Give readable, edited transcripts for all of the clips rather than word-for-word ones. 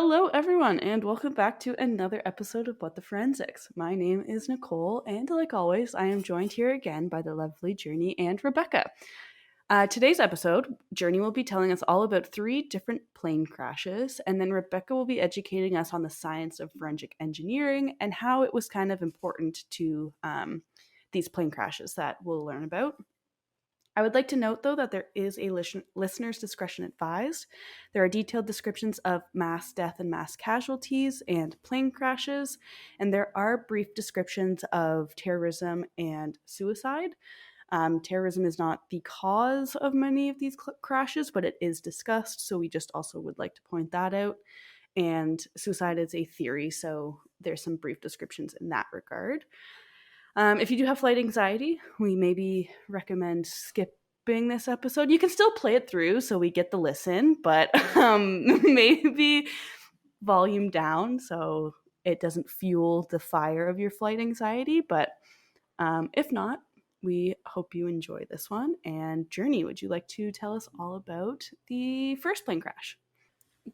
Hello, everyone, and welcome back to another episode of What the Forensics. My name is Nicole, and like always, I am joined here again by the lovely Journey and Rebecca. Today's episode, Journey will be telling us all about 3 different plane crashes, and then Rebecca will be educating us on the science of forensic engineering and how it was kind of important to these plane crashes that we'll learn about. I would like to note, though, that there is a listener's discretion advised. There are detailed descriptions of mass death and mass casualties and plane crashes, and there are brief descriptions of terrorism and suicide. Terrorism is not the cause of many of these crashes, but it is discussed, so we just also would like to point that out. And suicide is a theory, so there's some brief descriptions in that regard. If you do have flight anxiety, we maybe recommend skipping this episode. You can still play it through so we get the listen, but maybe volume down so it doesn't fuel the fire of your flight anxiety. But if not, we hope you enjoy this one. And Journey, would you like to tell us all about the first plane crash?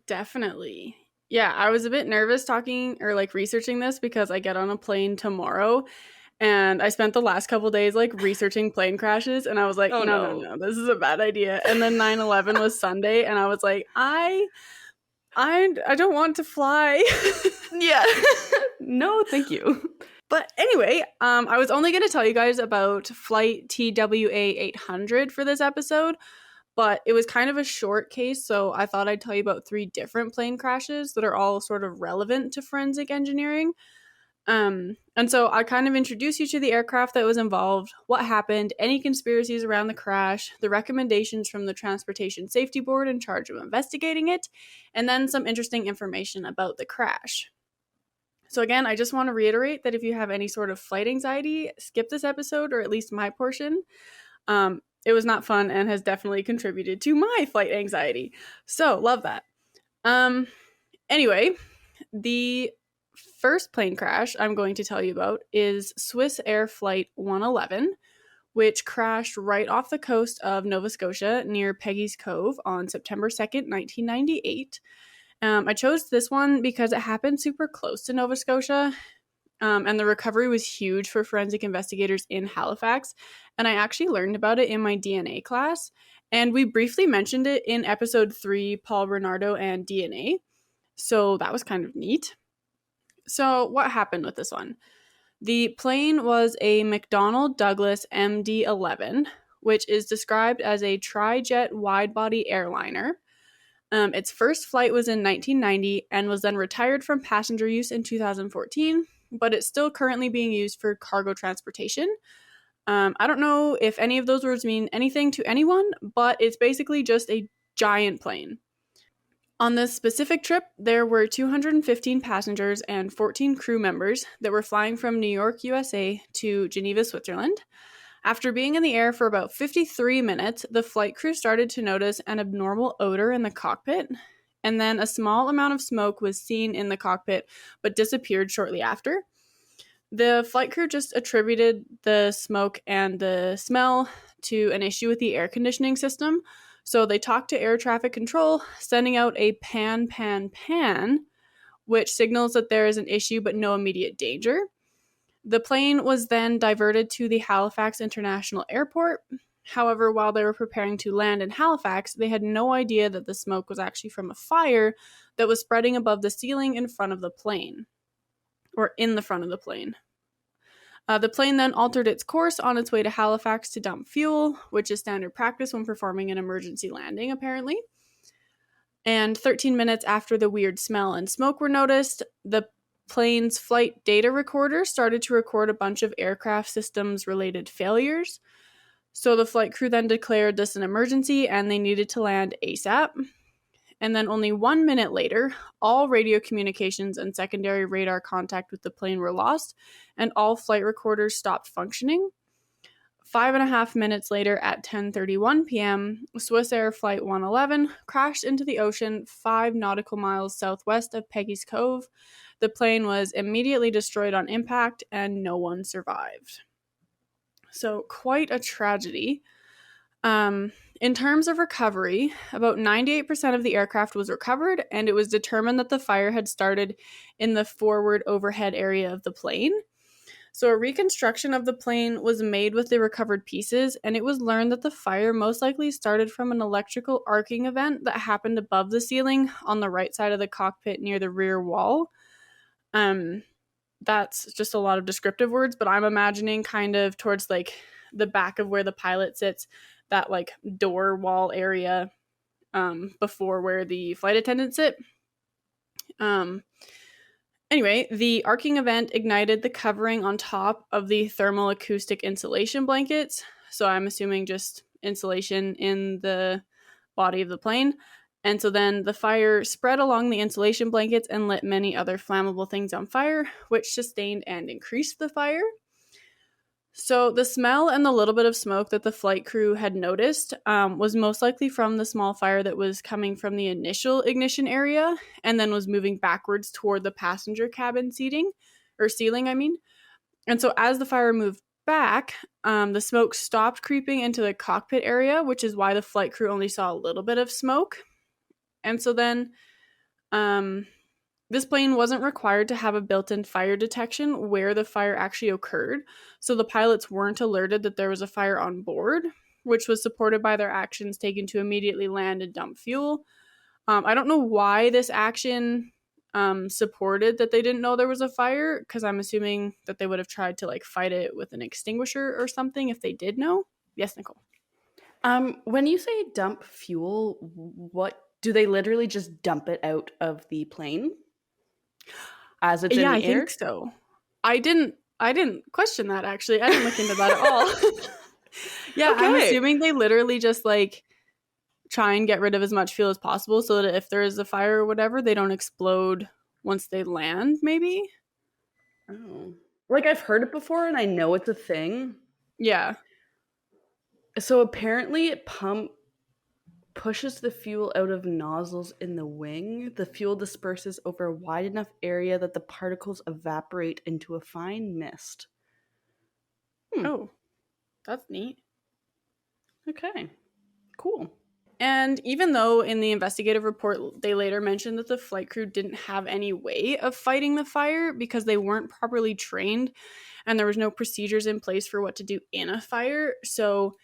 Definitely. Yeah, I was a bit nervous talking or researching this because I get on a plane tomorrow. And I spent the last couple days researching plane crashes, and I was like, no, this is a bad idea. And then 9/11 was Sunday, and I was like, I don't want to fly. Yeah. No, thank you. But anyway, I was only going to tell you guys about flight TWA 800 for this episode, but it was kind of a short case, so I thought I'd tell you about 3 different plane crashes that are all sort of relevant to forensic engineering. And so I kind of introduce you to the aircraft that was involved, what happened, any conspiracies around the crash, the recommendations from the Transportation Safety Board in charge of investigating it, and then some interesting information about the crash. So again, I just want to reiterate that if you have any sort of flight anxiety, skip this episode, or at least my portion. It was not fun and has definitely contributed to my flight anxiety. So, love that. Anyway, the first plane crash I'm going to tell you about is SwissAir Flight 111, which crashed right off the coast of Nova Scotia near Peggy's Cove on September 2nd, 1998. I chose this one because it happened super close to Nova Scotia, and the recovery was huge for forensic investigators in Halifax, and I actually learned about it in my DNA class, and we briefly mentioned it in episode 3, Paul Renardo and DNA, so that was kind of neat. So what happened with this one? The plane was a McDonnell Douglas MD-11, which is described as a tri-jet wide-body airliner. Its first flight was in 1990 and was then retired from passenger use in 2014, but it's still currently being used for cargo transportation. I don't know if any of those words mean anything to anyone, but it's basically just a giant plane. On this specific trip, there were 215 passengers and 14 crew members that were flying from New York, USA to Geneva, Switzerland. After being in the air for about 53 minutes, the flight crew started to notice an abnormal odor in the cockpit, and then a small amount of smoke was seen in the cockpit but disappeared shortly after. The flight crew just attributed the smoke and the smell to an issue with the air conditioning system. So they talked to air traffic control, sending out a pan, which signals that there is an issue but no immediate danger. The plane was then diverted to the Halifax International Airport. However, while they were preparing to land in Halifax, they had no idea that the smoke was actually from a fire that was spreading above the ceiling in front of the plane, or in the front of the plane. The plane then altered its course on its way to Halifax to dump fuel, which is standard practice when performing an emergency landing, apparently. And 13 minutes after the weird smell and smoke were noticed, the plane's flight data recorder started to record a bunch of aircraft systems related failures. So the flight crew then declared this an emergency and they needed to land ASAP. And then only 1 minute later, all radio communications and secondary radar contact with the plane were lost, and all flight recorders stopped functioning. 5.5 minutes later, at 10:31 p.m., SwissAir Flight 111 crashed into the ocean 5 nautical miles southwest of Peggy's Cove. The plane was immediately destroyed on impact, and no one survived. So, quite a tragedy. In terms of recovery, about 98% of the aircraft was recovered, and it was determined that the fire had started in the forward overhead area of the plane. So a reconstruction of the plane was made with the recovered pieces, and it was learned that the fire most likely started from an electrical arcing event that happened above the ceiling on the right side of the cockpit near the rear wall. That's just a lot of descriptive words, but I'm imagining kind of towards like the back of where the pilot sits, that like door wall area before where the flight attendants sit. Anyway, the arcing event ignited the covering on top of the thermal acoustic insulation blankets. So I'm assuming just insulation in the body of the plane. And so then the fire spread along the insulation blankets and lit many other flammable things on fire, which sustained and increased the fire. So the smell and the little bit of smoke that the flight crew had noticed was most likely from the small fire that was coming from the initial ignition area and then was moving backwards toward the passenger cabin ceiling. And so as the fire moved back, the smoke stopped creeping into the cockpit area, which is why the flight crew only saw a little bit of smoke. And so then this plane wasn't required to have a built-in fire detection where the fire actually occurred, so the pilots weren't alerted that there was a fire on board, which was supported by their actions taken to immediately land and dump fuel. I don't know why this action supported that they didn't know there was a fire, because I'm assuming that they would have tried to like fight it with an extinguisher or something if they did know. Yes, Nicole? When you say dump fuel, what do they literally just dump it out of the plane as it's in the I air? think so. I didn't question that, actually. I didn't look into that at all. Yeah, okay. I'm assuming they literally just like try and get rid of as much fuel as possible so that if there is a fire or whatever, they don't explode once they land, maybe? Oh. Like, I've heard it before and I know it's a thing. Yeah. So apparently it pushes the fuel out of nozzles in the wing. The fuel disperses over a wide enough area that the particles evaporate into a fine mist. Oh, that's neat. Okay, cool. And even though in the investigative report they later mentioned that the flight crew didn't have any way of fighting the fire because they weren't properly trained and there was no procedures in place for what to do in a fire, so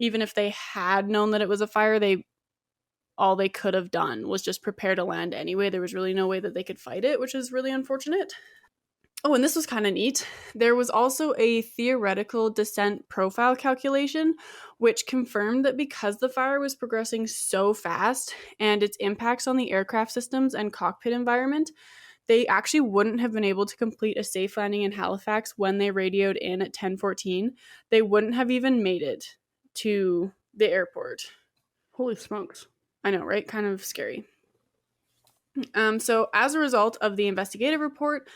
even if they had known that it was a fire, all they could have done was just prepare to land anyway. There was really no way that they could fight it, which is really unfortunate. Oh, and this was kind of neat. There was also a theoretical descent profile calculation, which confirmed that because the fire was progressing so fast and its impacts on the aircraft systems and cockpit environment, they actually wouldn't have been able to complete a safe landing in Halifax when they radioed in at 10:14. They wouldn't have even made it to the airport. Holy smokes. I know, right? Kind of scary. So as a result of the investigative report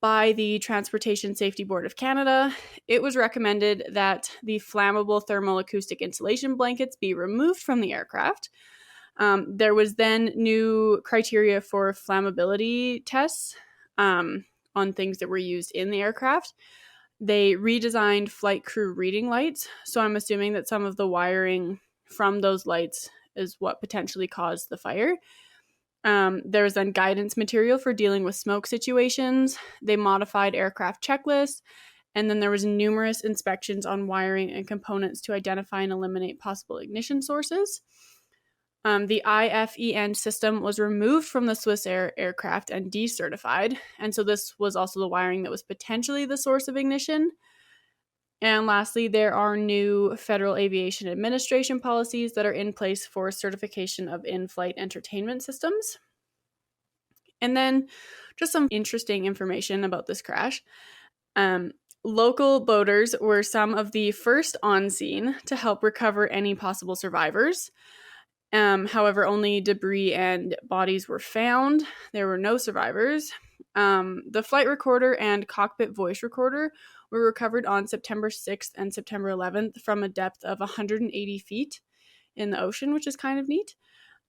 by the Transportation Safety Board of Canada, it was recommended that the flammable thermal acoustic insulation blankets be removed from the aircraft. There was then new criteria for flammability tests on things that were used in the aircraft. They redesigned flight crew reading lights, so I'm assuming that some of the wiring from those lights is what potentially caused the fire. There was then guidance material for dealing with smoke situations. They modified aircraft checklists, and then there was numerous inspections on wiring and components to identify and eliminate possible ignition sources. The IFEN system was removed from the SwissAir aircraft and decertified, and so this was also the wiring that was potentially the source of ignition. And lastly, there are new Federal Aviation Administration policies that are in place for certification of in-flight entertainment systems. And then just some interesting information about this crash. Local boaters were some of the first on scene to help recover any possible survivors. However, only debris and bodies were found. There were no survivors. The flight recorder and cockpit voice recorder were recovered on September 6th and September 11th from a depth of 180 feet in the ocean, which is kind of neat.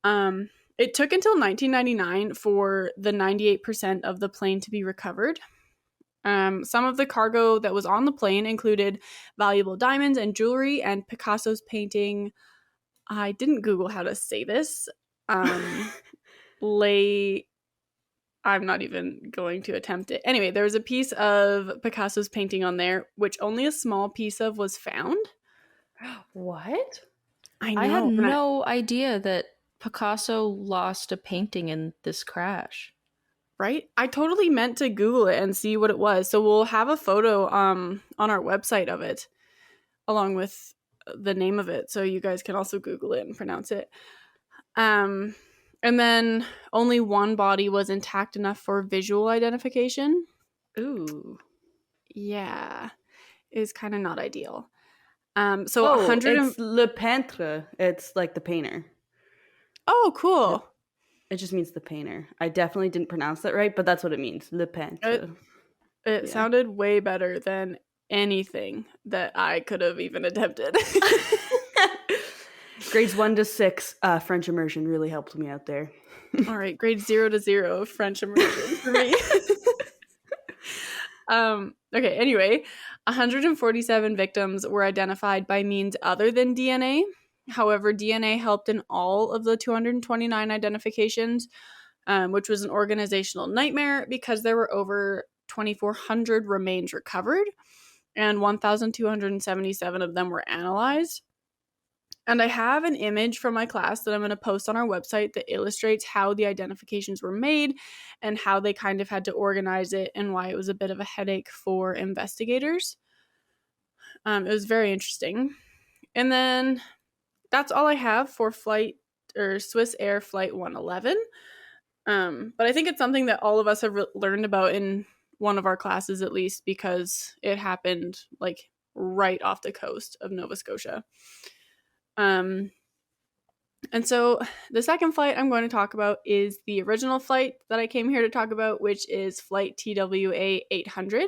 It took until 1999 for the 98% of the plane to be recovered. Some of the cargo that was on the plane included valuable diamonds and jewelry and Picasso's painting. I didn't Google how to say this. Lay. I'm not even going to attempt it. Anyway, there was a piece of Picasso's painting on there, which only a small piece of was found. What? I I had know. no idea that Picasso lost a painting in this crash. Right? I totally meant to Google it and see what it was. So we'll have a photo on our website of it along with the name of it. So you guys can also Google it and pronounce it. And then only one body was intact enough for visual identification. Ooh. Yeah. Is kind of not ideal. It's le peintre. It's like the painter. Oh, cool. It just means the painter. I definitely didn't pronounce that right, but that's what it means. Le peintre. It sounded way better than anything that I could have even attempted. Grades 1 to 6, French immersion really helped me out there. All right, grades 0 to 0, French immersion for me. Okay, anyway, 147 victims were identified by means other than DNA. However, DNA helped in all of the 229 identifications, which was an organizational nightmare because there were over 2,400 remains recovered and 1,277 of them were analyzed. And I have an image from my class that I'm going to post on our website that illustrates how the identifications were made and how they kind of had to organize it and why it was a bit of a headache for investigators. It was very interesting. And then that's all I have for SwissAir Flight 111. But I think it's something that all of us have learned about in one of our classes at least because it happened like right off the coast of Nova Scotia. And so the second flight I'm going to talk about is the original flight that I came here to talk about, which is flight TWA 800.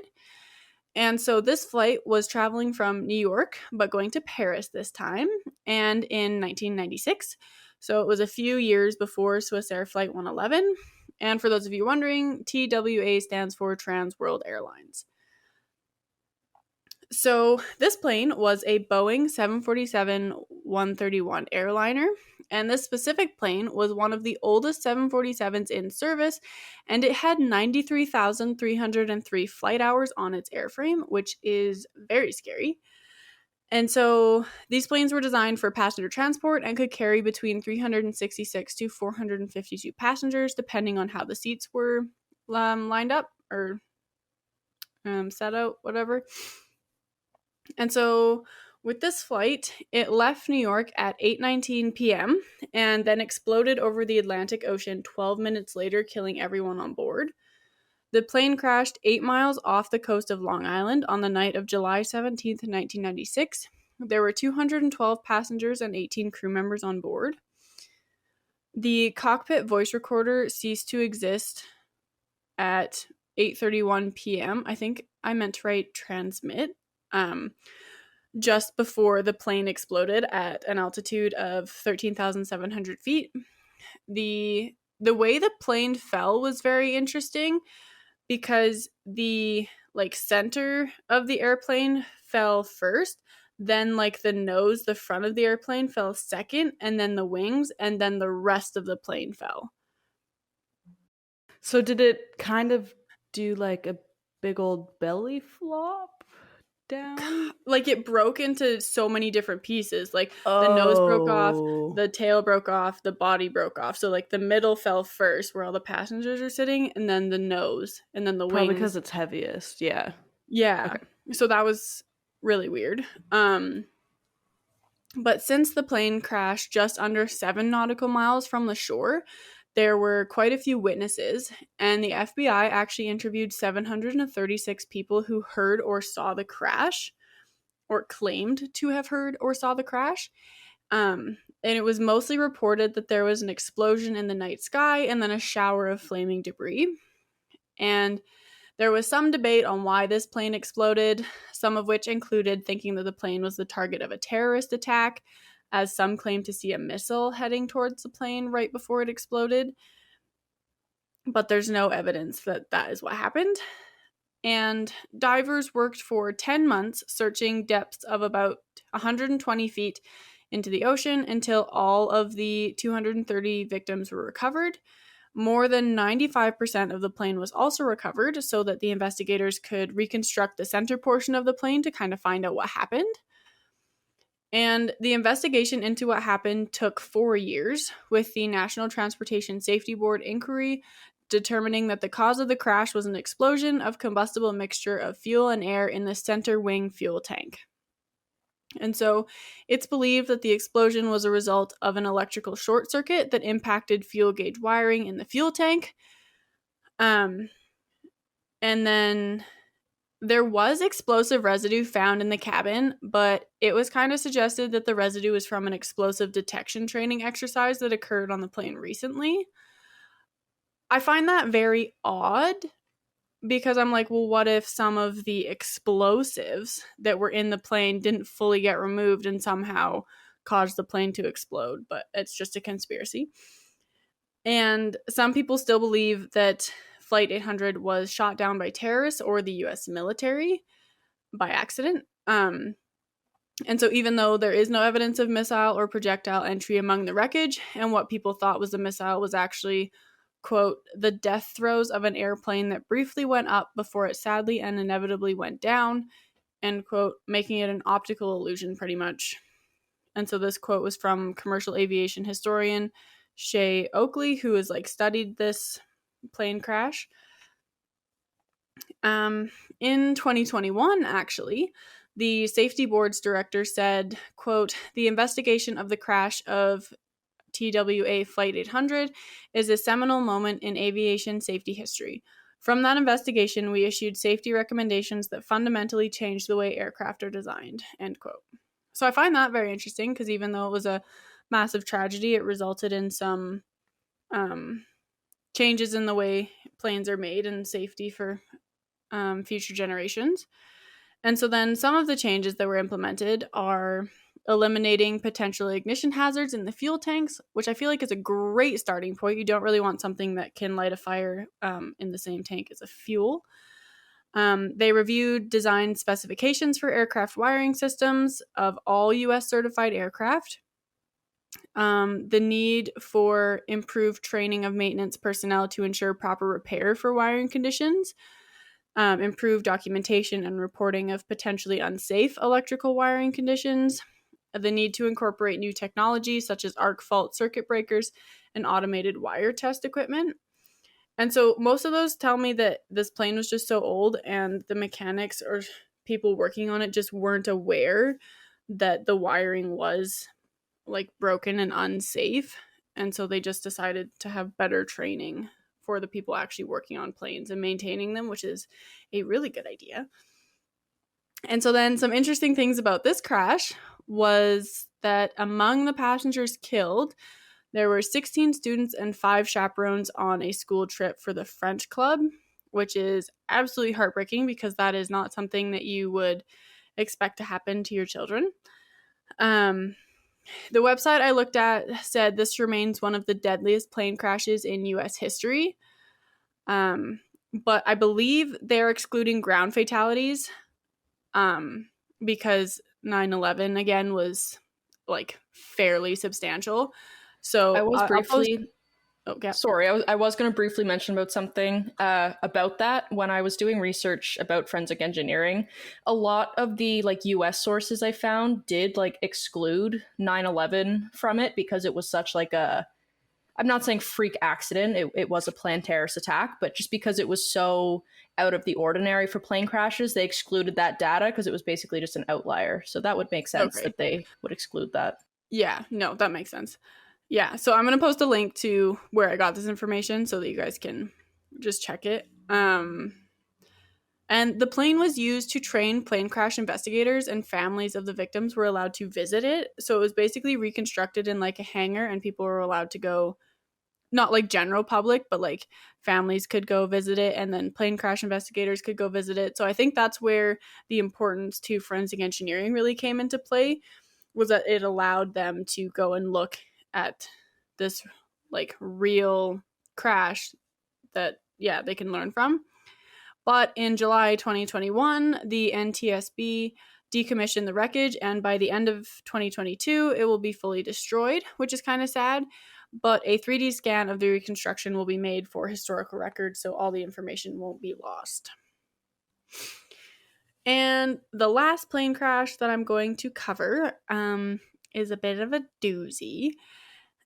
And so this flight was traveling from New York, but going to Paris this time, and in 1996. So it was a few years before SwissAir Flight 111. And for those of you wondering, TWA stands for Trans World Airlines. So this plane was a Boeing 747-131 airliner, and this specific plane was one of the oldest 747s in service, and it had 93,303 flight hours on its airframe, which is very scary. And so these planes were designed for passenger transport and could carry between 366 to 452 passengers, depending on how the seats were lined up or set out, whatever. And so with this flight, it left New York at 8:19 p.m. and then exploded over the Atlantic Ocean 12 minutes later, killing everyone on board. The plane crashed 8 miles off the coast of Long Island on the night of July 17th, 1996. There were 212 passengers and 18 crew members on board. The cockpit voice recorder ceased to exist at 8:31 p.m. I think I meant to write transmit. Just before the plane exploded at an altitude of 13,700 feet. The way the plane fell was very interesting because the center of the airplane fell first, then the nose, the front of the airplane fell second, and then the wings, and then the rest of the plane fell. So did it kind of do like a big old belly flop down? It broke into so many different pieces. The nose broke off, the tail broke off, the body broke off. So the middle fell first where all the passengers are sitting, and then the nose, and then the wings. Probably because it's heaviest, yeah. Yeah. Okay. So that was really weird. But since the plane crashed just under 7 nautical miles from the shore, there were quite a few witnesses, and the FBI actually interviewed 736 people who heard or saw the crash, or claimed to have heard or saw the crash. And it was mostly reported that there was an explosion in the night sky and then a shower of flaming debris. And there was some debate on why this plane exploded, some of which included thinking that the plane was the target of a terrorist attack, as some claimed to see a missile heading towards the plane right before it exploded. But there's no evidence that that is what happened. And divers worked for 10 months searching depths of about 120 feet into the ocean until all of the 230 victims were recovered. More than 95% of the plane was also recovered so that the investigators could reconstruct the center portion of the plane to kind of find out what happened. And the investigation into what happened took 4 years, with the National Transportation Safety Board inquiry determining that the cause of the crash was an explosion of combustible mixture of fuel and air in the center wing fuel tank. And so it's believed that the explosion was a result of an electrical short circuit that impacted fuel gauge wiring in the fuel tank. And then there was explosive residue found in the cabin, but it was kind of suggested that the residue was from an explosive detection training exercise that occurred on the plane recently. I find that very odd because I'm like, well, what if some of the explosives that were in the plane didn't fully get removed and somehow caused the plane to explode? But it's just a conspiracy. And some people still believe that Flight 800 was shot down by terrorists or the US military by accident. And so even though there is no evidence of missile or projectile entry among the wreckage, and what people thought was a missile was actually, quote, the death throes of an airplane that briefly went up before it sadly and inevitably went down, end quote, making it an optical illusion pretty much. And so this quote was from commercial aviation historian Shay Oakley, who has studied this plane crash. In 2021, actually, the safety board's director said, quote, the investigation of the crash of TWA Flight 800 is a seminal moment in aviation safety history. From that investigation, we issued safety recommendations that fundamentally changed the way aircraft are designed, end quote. So I find that very interesting because even though it was a massive tragedy, it resulted in some changes in the way planes are made and safety for future generations. And so then some of the changes that were implemented are eliminating potential ignition hazards in the fuel tanks, which I feel like is a great starting point. You don't really want something that can light a fire in the same tank as a fuel. They reviewed design specifications for aircraft wiring systems of all U.S. certified aircraft. The need for improved training of maintenance personnel to ensure proper repair for wiring conditions. Improved documentation and reporting of potentially unsafe electrical wiring conditions. The need to incorporate new technologies such as arc fault circuit breakers and automated wire test equipment. And so most of those tell me that this plane was just so old and the mechanics or people working on it just weren't aware that the wiring was broken and unsafe. And so they just decided to have better training for the people actually working on planes and maintaining them, which is a really good idea. And so then some interesting things about this crash was that among the passengers killed, there were 16 students and 5 chaperones on a school trip for the French club, which is absolutely heartbreaking because that is not something that you would expect to happen to your children. The website I looked at said this remains one of the deadliest plane crashes in U.S. history. But I believe they're excluding ground fatalities because 9/11, again, was fairly substantial. So I was briefly... Okay. Sorry, I was going to briefly mention about something about that. When I was doing research about forensic engineering, a lot of the US sources I found did exclude 9/11 from it because it was such I'm not saying freak accident, it was a planned terrorist attack, but just because it was so out of the ordinary for plane crashes, they excluded that data because it was basically just an outlier. So that would make sense that they would exclude that. Yeah, no, that makes sense. Yeah, so I'm going to post a link to where I got this information so that you guys can just check it. And the plane was used to train plane crash investigators, and families of the victims were allowed to visit it. So it was basically reconstructed in a hangar, and people were allowed to go, not general public, but families could go visit it, and then plane crash investigators could go visit it. So I think that's where the importance to forensic engineering really came into play, was that it allowed them to go and look at this real crash that they can learn from. But in July 2021, the NTSB decommissioned the wreckage, and by the end of 2022, it will be fully destroyed, which is kind of sad. But a 3D scan of the reconstruction will be made for historical records, so all the information won't be lost. And the last plane crash that I'm going to cover is a bit of a doozy.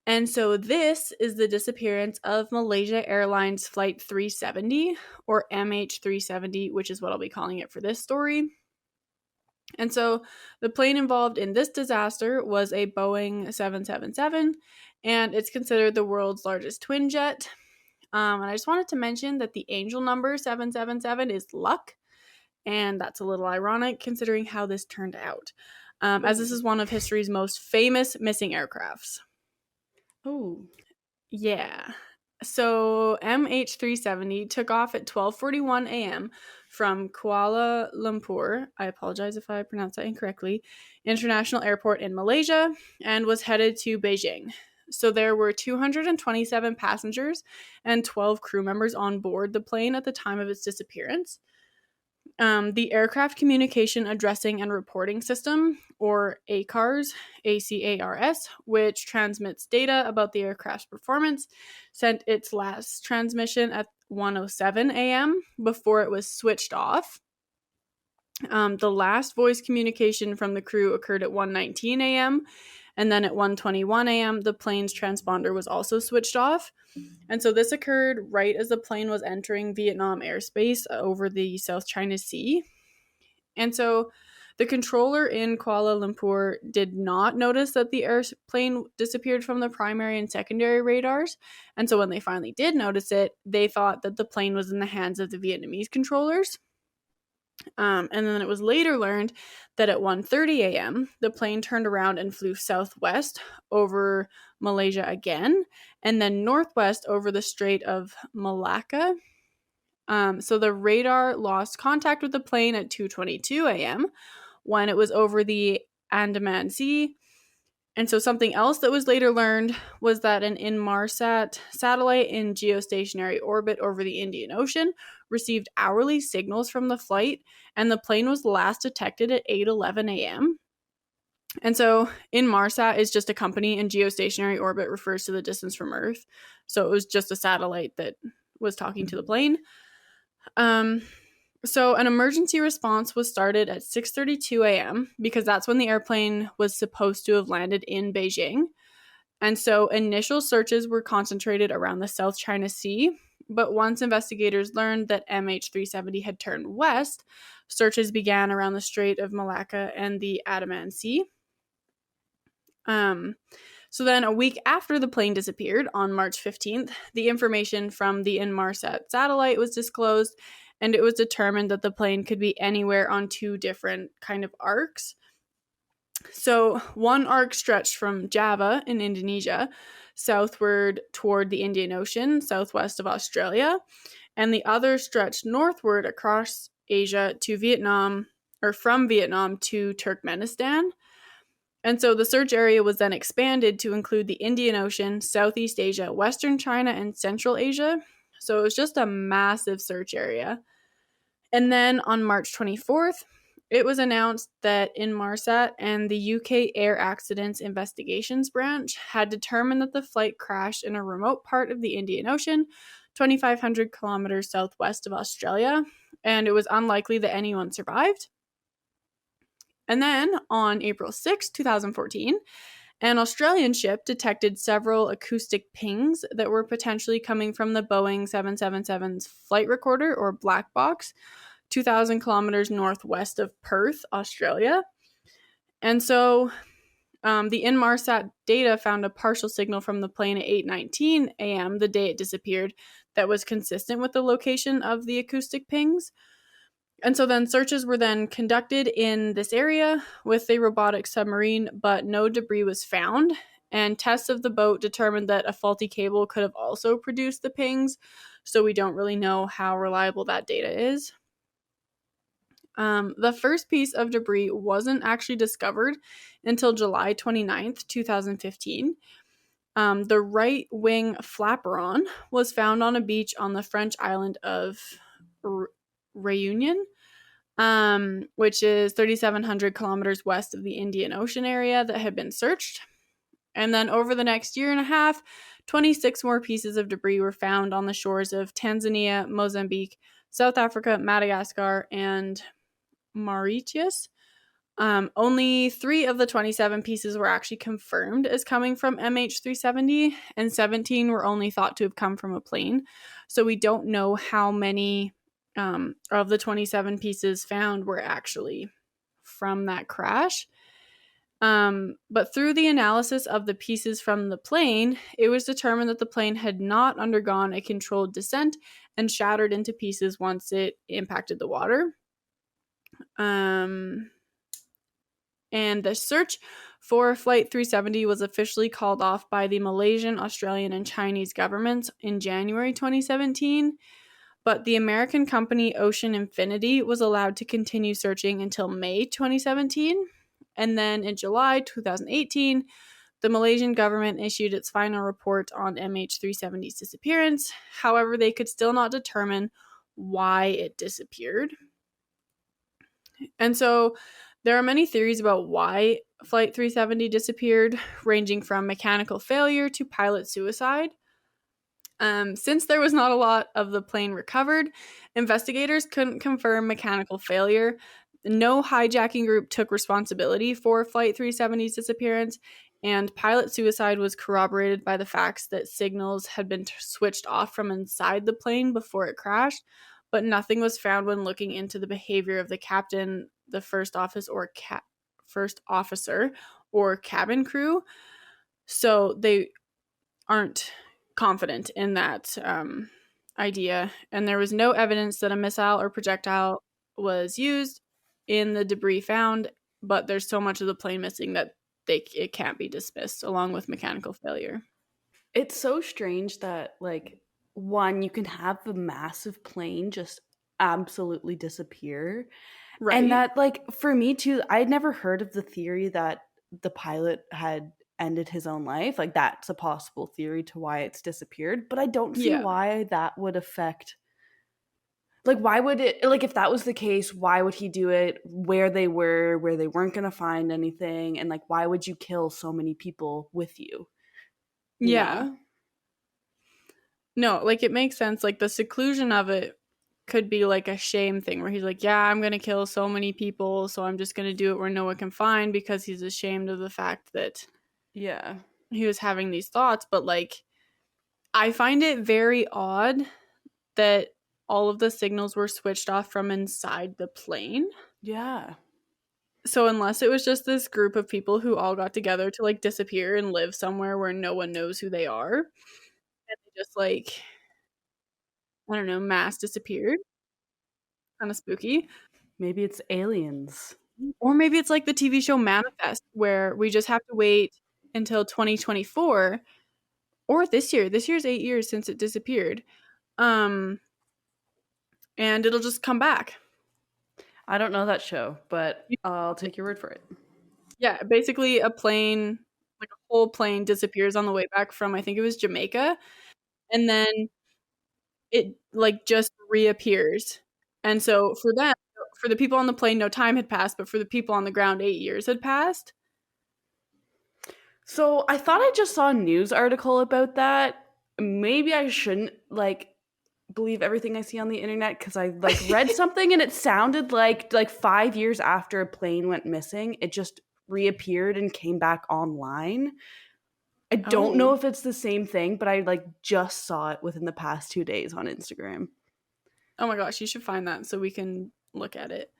And so this is the disappearance of Malaysia Airlines Flight 370, or MH370, which is what I'll be calling it for this story. And so the plane involved in this disaster was a Boeing 777, and it's considered the world's largest twin jet. And I just wanted to mention that the angel number 777 is luck, and that's a little ironic considering how this turned out, as this is one of history's most famous missing aircrafts. Oh. Yeah. So MH370 took off at 12:41 a.m. from Kuala Lumpur, I apologize if I pronounced that incorrectly, International Airport in Malaysia, and was headed to Beijing. So there were 227 passengers and 12 crew members on board the plane at the time of its disappearance. The Aircraft Communication Addressing and Reporting System, or ACARS, ACARS, which transmits data about the aircraft's performance, sent its last transmission at 1:07 a.m. before it was switched off. The last voice communication from the crew occurred at 1:19 a.m., and then at 1:21 a.m., the plane's transponder was also switched off. And so this occurred right as the plane was entering Vietnam airspace over the South China Sea. And so the controller in Kuala Lumpur did not notice that the airplane disappeared from the primary and secondary radars. And so when they finally did notice it, they thought that the plane was in the hands of the Vietnamese controllers. And then it was later learned that at 1:30 a.m., the plane turned around and flew southwest over Malaysia again, and then northwest over the Strait of Malacca. So the radar lost contact with the plane at 2:22 a.m. when it was over the Andaman Sea. And so something else that was later learned was that an Inmarsat satellite in geostationary orbit over the Indian Ocean received hourly signals from the flight, and the plane was last detected at 8:11 a.m. And so Inmarsat is just a company, and geostationary orbit refers to the distance from Earth. So it was just a satellite that was talking to the plane. So an emergency response was started at 6:32 a.m. because that's when the airplane was supposed to have landed in Beijing. And so initial searches were concentrated around the South China Sea, but once investigators learned that MH370 had turned west, searches began around the Strait of Malacca and the Andaman Sea. So then a week after the plane disappeared, on March 15th, the information from the Inmarsat satellite was disclosed, and it was determined that the plane could be anywhere on two different kind of arcs. So one arc stretched from Java in Indonesia southward toward the Indian Ocean, southwest of Australia, and the other stretched northward across Asia to Vietnam, or from Vietnam to Turkmenistan. And so the search area was then expanded to include the Indian Ocean, Southeast Asia, Western China, and Central Asia. So it was just a massive search area. And then on March 24th, it was announced that Inmarsat and the UK Air Accidents Investigations Branch had determined that the flight crashed in a remote part of the Indian Ocean, 2,500 kilometers southwest of Australia, and it was unlikely that anyone survived. And then on April 6, 2014, an Australian ship detected several acoustic pings that were potentially coming from the Boeing 777's flight recorder, or black box, 2,000 kilometers northwest of Perth, Australia. And so the Inmarsat data found a partial signal from the plane at 8:19 a.m., the day it disappeared, that was consistent with the location of the acoustic pings. And so then searches were then conducted in this area with a robotic submarine, but no debris was found. And tests of the boat determined that a faulty cable could have also produced the pings, so we don't really know how reliable that data is. The first piece of debris wasn't actually discovered until July 29th, 2015. The right wing flaperon was found on a beach on the French island of Reunion, which is 3,700 kilometers west of the Indian Ocean area that had been searched. And then over the next year and a half, 26 more pieces of debris were found on the shores of Tanzania, Mozambique, South Africa, Madagascar, and Mauritius. Only 3 of the 27 pieces were actually confirmed as coming from MH370, and 17 were only thought to have come from a plane. So we don't know how many of the 27 pieces found were actually from that crash. But through the analysis of the pieces from the plane, it was determined that the plane had not undergone a controlled descent and shattered into pieces once it impacted the water. And the search for Flight 370 was officially called off by the Malaysian, Australian, and Chinese governments in January 2017. But the American company Ocean Infinity was allowed to continue searching until May 2017. And then in July 2018, the Malaysian government issued its final report on MH370's disappearance. However, they could still not determine why it disappeared. And so there are many theories about why Flight 370 disappeared, ranging from mechanical failure to pilot suicide. Since there was not a lot of the plane recovered, investigators couldn't confirm mechanical failure. No hijacking group took responsibility for Flight 370's disappearance, and pilot suicide was corroborated by the facts that signals had been switched off from inside the plane before it crashed, but nothing was found when looking into the behavior of the captain, the first officer, or cabin crew. So they aren't confident in that idea, and there was no evidence that a missile or projectile was used in the debris found, but there's so much of the plane missing that it can't be dismissed along with mechanical failure. It's so strange that, like, one, you can have a massive plane just absolutely disappear. Right. And that, like, for me too, I'd never heard of the theory that the pilot had ended his own life. Like, that's a possible theory to why it's disappeared, but I don't see why that would affect. Like, why would it, like, if that was the case, why would he do it where they weren't going to find anything? And, like, why would you kill so many people with you? Yeah. know? No, like, it makes sense. Like, the seclusion of it could be like a shame thing where he's like, yeah, I'm going to kill so many people, so I'm just going to do it where no one can find, because he's ashamed of the fact that he was having these thoughts. But, like, I find it very odd that all of the signals were switched off from inside the plane. Yeah. So unless it was just this group of people who all got together to, like, disappear and live somewhere where no one knows who they are, and they just, like, I don't know, mass disappeared. Kind of spooky. Maybe it's aliens. Or maybe it's like the TV show Manifest, where we just have to wait until 2024 or this year. This year's 8 years since it disappeared. And it'll just come back. I don't know that show, but I'll take your word for it. Yeah, basically a plane, like a whole plane, disappears on the way back from, I think it was Jamaica, and then it, like, just reappears. And so for them, for the people on the plane, no time had passed, but for the people on the ground, 8 years had passed. So I thought I just saw a news article about that. Maybe I shouldn't, like, believe everything I see on the internet, because I, like, read something and it sounded like 5 years after a plane went missing, it just reappeared and came back online. I don't know if it's the same thing, but I, like, just saw it within the past 2 days on Instagram. Oh my gosh, you should find that so we can look at it.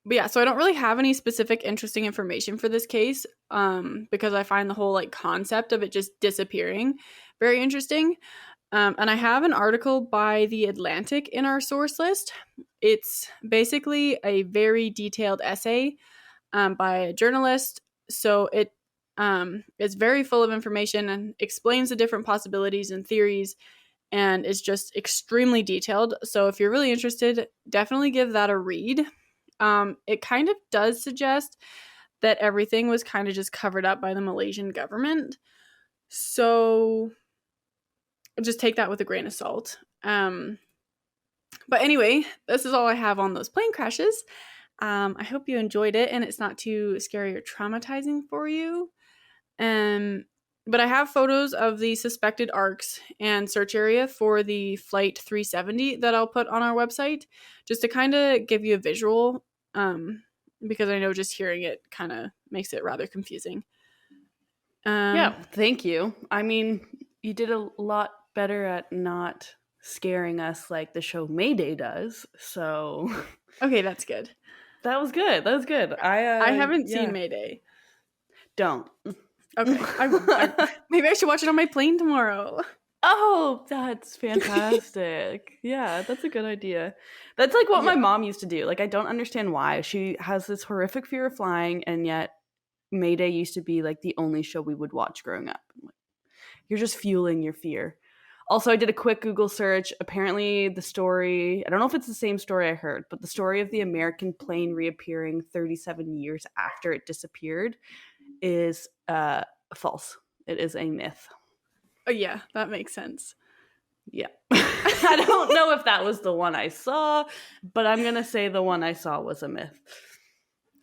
But yeah, so I don't really have any specific interesting information for this case, because I find the whole, like, concept of it just disappearing very interesting. And I have an article by The Atlantic in our source list. It's basically a very detailed essay by a journalist. So it is very full of information and explains the different possibilities and theories, and is just extremely detailed. So if you're really interested, definitely give that a read. It kind of does suggest that everything was kind of just covered up by the Malaysian government. So just take that with a grain of salt. But anyway, this is all I have on those plane crashes. I hope you enjoyed it and it's not too scary or traumatizing for you. But I have photos of the suspected arcs and search area for the Flight 370 that I'll put on our website just to kind of give you a visual, because I know just hearing it kind of makes it rather confusing. Yeah, thank you. I mean, you did a lot better at not scaring us like the show Mayday does. So Okay, that's good. That was good. I haven't seen Mayday. Don't. Okay. Maybe I should watch it on my plane tomorrow. Oh, that's fantastic. Yeah, that's a good idea. That's like what my mom used to do. Like, I don't understand why. She has this horrific fear of flying, and yet Mayday used to be like the only show we would watch growing up. Like, you're just fueling your fear. Also, I did a quick Google search. Apparently, the story, I don't know if it's the same story I heard, but the story of the American plane reappearing 37 years after it disappeared is false. It is a myth. Oh, yeah, that makes sense. Yeah. I don't know if that was the one I saw, but I'm going to say the one I saw was a myth.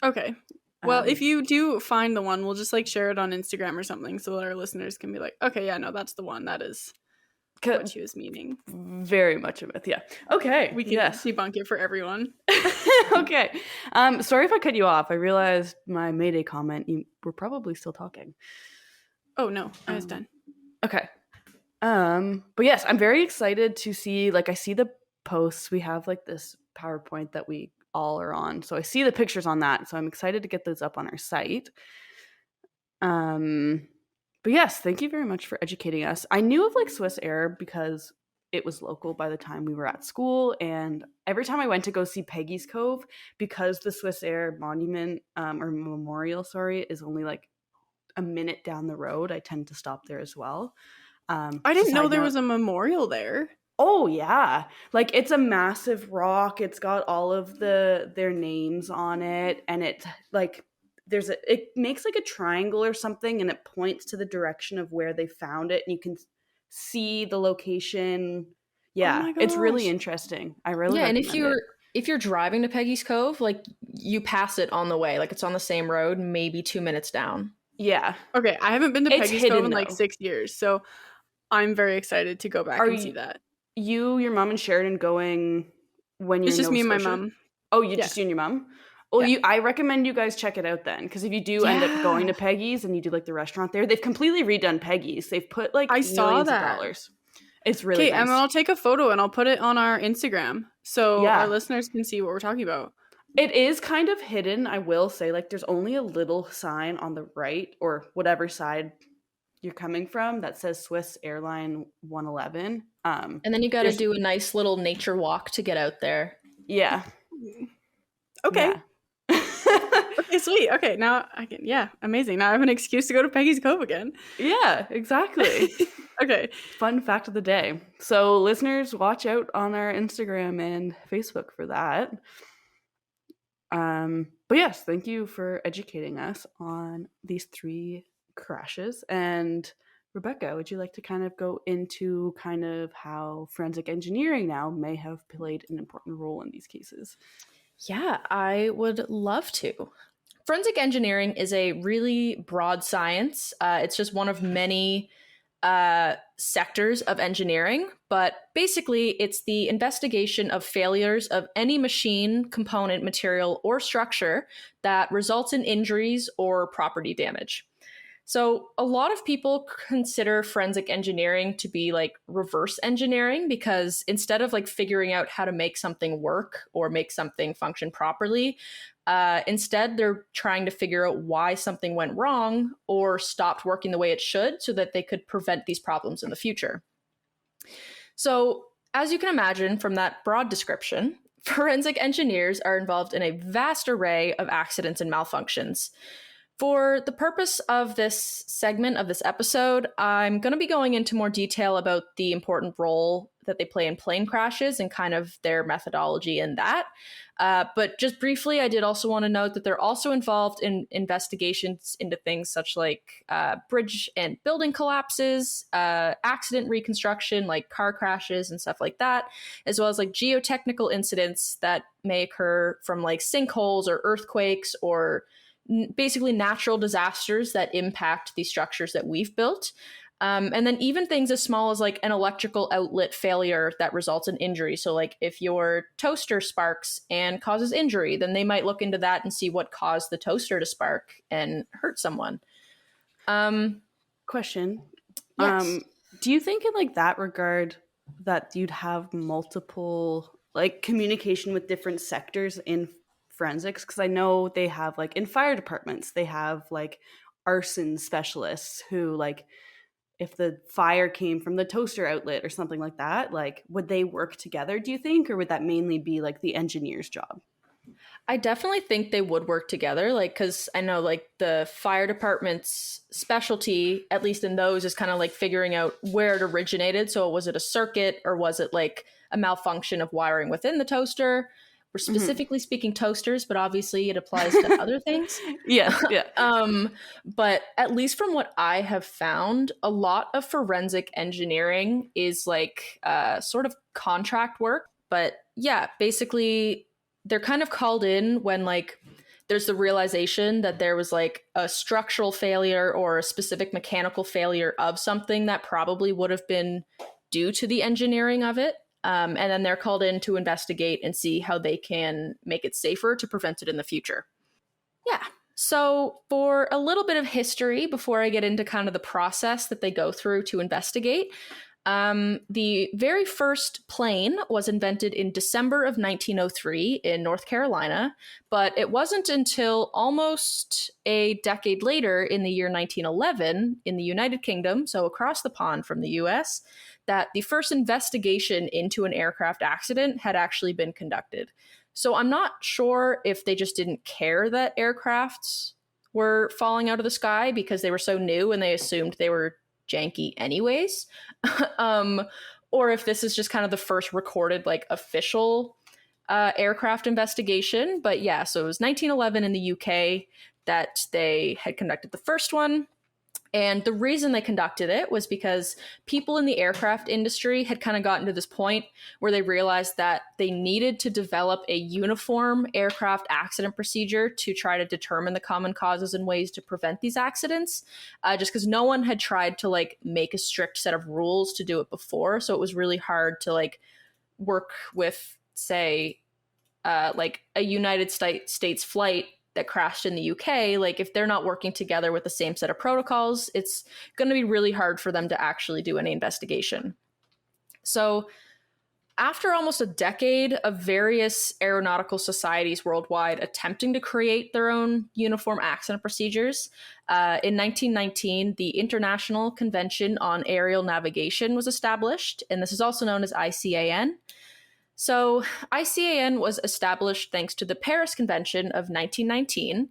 Okay. Well, if you do find the one, we'll just like share it on Instagram or something so that our listeners can be like, okay, yeah, no, that's the one. That is what she was meaning. Very much a myth, yeah. Okay. We can debunk it for everyone. Okay. Sorry if I cut you off. I realized my Mayday comment, you were probably still talking. Oh, no, I was done. Okay. But yes, I'm very excited to see, like, I see the posts. We have like this PowerPoint that we all are on. So I see the pictures on that. So I'm excited to get those up on our site. But yes, thank you very much for educating us. I knew of like SwissAir because it was local by the time we were at school. And every time I went to go see Peggy's Cove, because the SwissAir monument or memorial, is only like a minute down the road, I tend to stop there as well. I didn't know there was a memorial there. Oh yeah, like it's a massive rock. It's got all of their names on it, and it's like it makes like a triangle or something, and it points to the direction of where they found it, and you can see the location. Yeah, it's really interesting. I really and if you're driving to Peggy's Cove, like you pass it on the way, like it's on the same road, maybe 2 minutes down. Yeah. Okay, I haven't been to Peggy's Cove in like 6 years, so I'm very excited to go back and see that. You, your mom, and Sheridan going when you're It's just in Nova me and Scotia? my mom. Oh, just you and your mom? Well, I recommend you guys check it out then, because if you do end up going to Peggy's and you do like the restaurant there, they've completely redone Peggy's. They've put like millions of dollars. It's really nice. Okay, and then I'll take a photo and I'll put it on our Instagram so our listeners can see what we're talking about. It is kind of hidden, I will say. Like, there's only a little sign on the right, or whatever side you're coming from, that says Swiss Airline 111. And then you got to do a nice little nature walk to get out there. Yeah. Okay. Yeah. Okay, sweet. Okay, now I can. Yeah, amazing. Now I have an excuse to go to Peggy's Cove again. Yeah, exactly. Okay. Fun fact of the day. So listeners, watch out on our Instagram and Facebook for that. But yes, thank you for educating us on these 3 crashes. And Rebecca, would you like to kind of go into kind of how forensic engineering now may have played an important role in these cases? Yeah, I would love to. Forensic engineering is a really broad science. It's just one of many sectors of engineering, but basically it's the investigation of failures of any machine, component, material, or structure that results in injuries or property damage. So a lot of people consider forensic engineering to be like reverse engineering, because instead of like figuring out how to make something work or make something function properly, instead they're trying to figure out why something went wrong or stopped working the way it should so that they could prevent these problems in the future. So as you can imagine from that broad description, forensic engineers are involved in a vast array of accidents and malfunctions. For the purpose of this segment of this episode, I'm going to be going into more detail about the important role that they play in plane crashes and kind of their methodology in that. But just briefly, I did also want to note that they're also involved in investigations into things such like bridge and building collapses, accident reconstruction, like car crashes and stuff like that, as well as like geotechnical incidents that may occur from like sinkholes or earthquakes or basically natural disasters that impact the structures that we've built. And then even things as small as like an electrical outlet failure that results in injury. So like if your toaster sparks and causes injury, then they might look into that and see what caused the toaster to spark and hurt someone. Question. Yes. Do you think in like that regard that you'd have multiple like communication with different sectors in forensics? Because I know they have like in fire departments, they have like arson specialists who like if the fire came from the toaster outlet or something like that, like would they work together, do you think, or would that mainly be like the engineer's job? I definitely think they would work together, like, because I know, like, the fire department's specialty, at least in those, is kind of like figuring out where it originated. So was it a circuit or was it like a malfunction of wiring within the toaster? We're specifically speaking toasters, but obviously it applies to other things. Yeah. But at least from what I have found, a lot of forensic engineering is like sort of contract work. But yeah, basically they're kind of called in when like there's the realization that there was like a structural failure or a specific mechanical failure of something that probably would have been due to the engineering of it. And then they're called in to investigate and see how they can make it safer to prevent it in the future. Yeah. So for a little bit of history before I get into kind of the process that they go through to investigate, the very first plane was invented in December of 1903 in North Carolina, but it wasn't until almost a decade later in the year 1911 in the United Kingdom, so across the pond from the US, that the first investigation into an aircraft accident had actually been conducted. So I'm not sure if they just didn't care that aircrafts were falling out of the sky because they were so new and they assumed they were janky anyways, or if this is just kind of the first recorded like official aircraft investigation. But yeah, so it was 1911 in the UK that they had conducted the first one. And the reason they conducted it was because people in the aircraft industry had kind of gotten to this point where they realized that they needed to develop a uniform aircraft accident procedure to try to determine the common causes and ways to prevent these accidents, just because no one had tried to like make a strict set of rules to do it before. So it was really hard to like work with, say, like a United States flight that crashed in the UK, like if they're not working together with the same set of protocols, it's going to be really hard for them to actually do any investigation. So after almost a decade of various aeronautical societies worldwide attempting to create their own uniform accident procedures, in 1919, the International Convention on Aerial Navigation was established, and this is also known as ICAN. So ICAN was established thanks to the Paris Convention of 1919,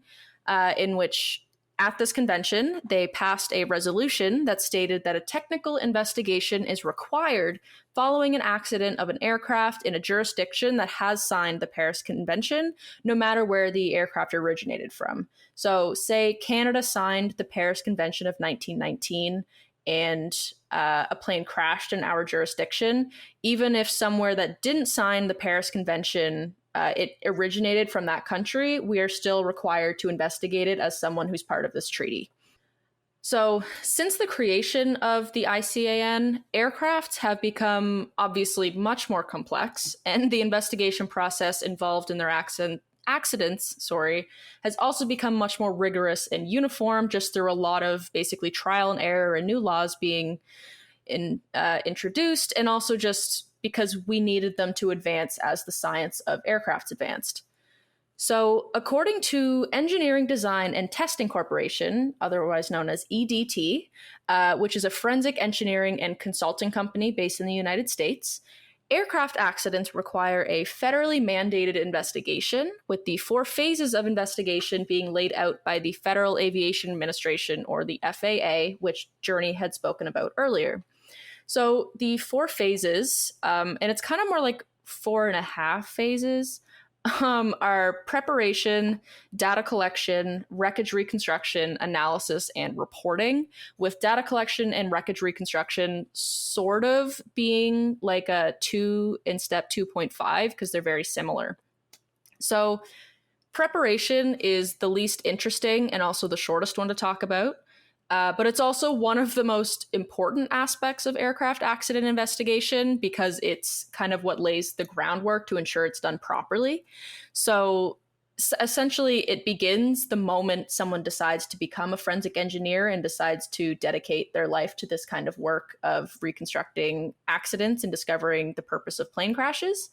in which at this convention, they passed a resolution that stated that a technical investigation is required following an accident of an aircraft in a jurisdiction that has signed the Paris Convention, no matter where the aircraft originated from. So say Canada signed the Paris Convention of 1919, and a plane crashed in our jurisdiction, even if somewhere that didn't sign the Paris Convention, it originated from that country, we are still required to investigate it as someone who's part of this treaty. So since the creation of the ICAN, aircrafts have become obviously much more complex, and the investigation process involved in their accidents has also become much more rigorous and uniform, just through a lot of basically trial and error and new laws being introduced, and also just because we needed them to advance as the science of aircrafts advanced. So according to Engineering Design and Testing Corporation, otherwise known as EDT, which is a forensic engineering and consulting company based in the United States, aircraft accidents require a federally mandated investigation, with the 4 phases of investigation being laid out by the Federal Aviation Administration, or the FAA, which Journey had spoken about earlier. So the 4 phases, and it's kind of more like 4.5 phases, are preparation, data collection, wreckage reconstruction, analysis, and reporting, with data collection and wreckage reconstruction sort of being like a 2 in step 2.5 because they're very similar. So preparation is the least interesting and also the shortest one to talk about. But it's also one of the most important aspects of aircraft accident investigation because it's kind of what lays the groundwork to ensure it's done properly. So essentially, it begins the moment someone decides to become a forensic engineer and decides to dedicate their life to this kind of work of reconstructing accidents and discovering the purpose of plane crashes.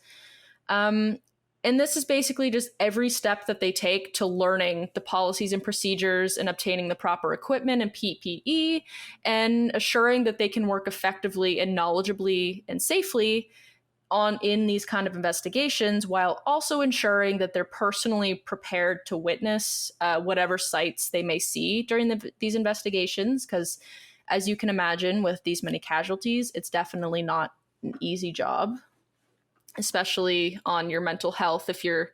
And this is basically just every step that they take to learning the policies and procedures and obtaining the proper equipment and PPE and assuring that they can work effectively and knowledgeably and safely in these kind of investigations, while also ensuring that they're personally prepared to witness whatever sites they may see during these investigations. Because as you can imagine, with these many casualties, it's definitely not an easy job, especially on your mental health if you're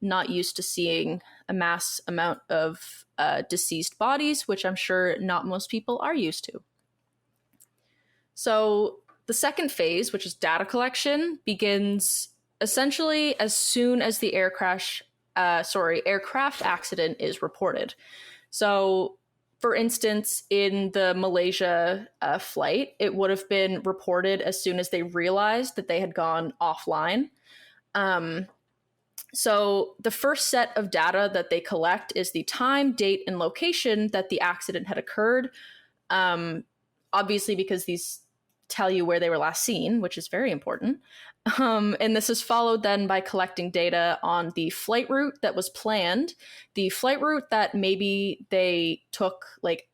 not used to seeing a mass amount of deceased bodies, which I'm sure not most people are used to. So the second phase, which is data collection, begins essentially as soon as the aircraft accident is reported. So for instance, in the Malaysia flight, it would have been reported as soon as they realized that they had gone offline. So the first set of data that they collect is the time, date, and location that the accident had occurred. Obviously, because these tell you where they were last seen, which is very important. And this is followed then by collecting data on the flight route that was planned, the flight route that maybe they took, like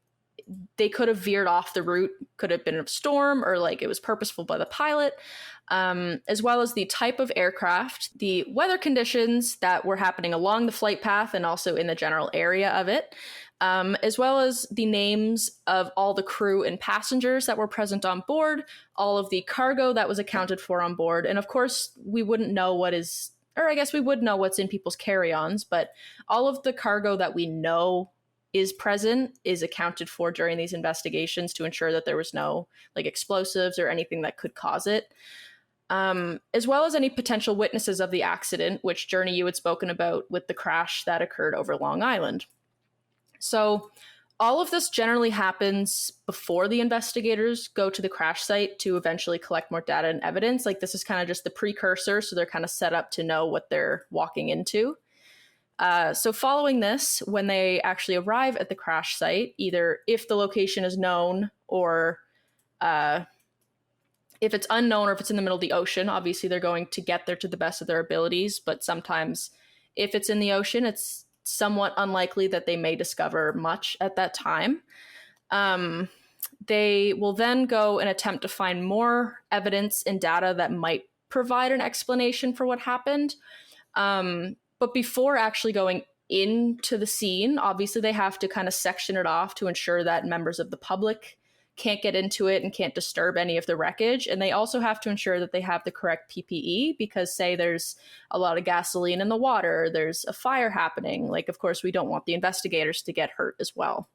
they could have veered off the route, could have been a storm or like it was purposeful by the pilot, as well as the type of aircraft, the weather conditions that were happening along the flight path and also in the general area of it, as well as the names of all the crew and passengers that were present on board, all of the cargo that was accounted for on board. And of course, we wouldn't know we would know what's in people's carry-ons, but all of the cargo that we know is present is accounted for during these investigations to ensure that there was no like explosives or anything that could cause it. As well as any potential witnesses of the accident, which Journey you had spoken about with the crash that occurred over Long Island. So all of this generally happens before the investigators go to the crash site to eventually collect more data and evidence. Like this is kind of just the precursor, so they're kind of set up to know what they're walking into. So following this, when they actually arrive at the crash site, either if the location is known or if it's unknown or if it's in the middle of the ocean, obviously they're going to get there to the best of their abilities. But sometimes if it's in the ocean, it's somewhat unlikely that they may discover much at that time. They will then go and attempt to find more evidence and data that might provide an explanation for what happened. But before actually going into the scene, obviously they have to kind of section it off to ensure that members of the public can't get into it and can't disturb any of the wreckage. And they also have to ensure that they have the correct PPE because say there's a lot of gasoline in the water, there's a fire happening. Like, of course, we don't want the investigators to get hurt as well.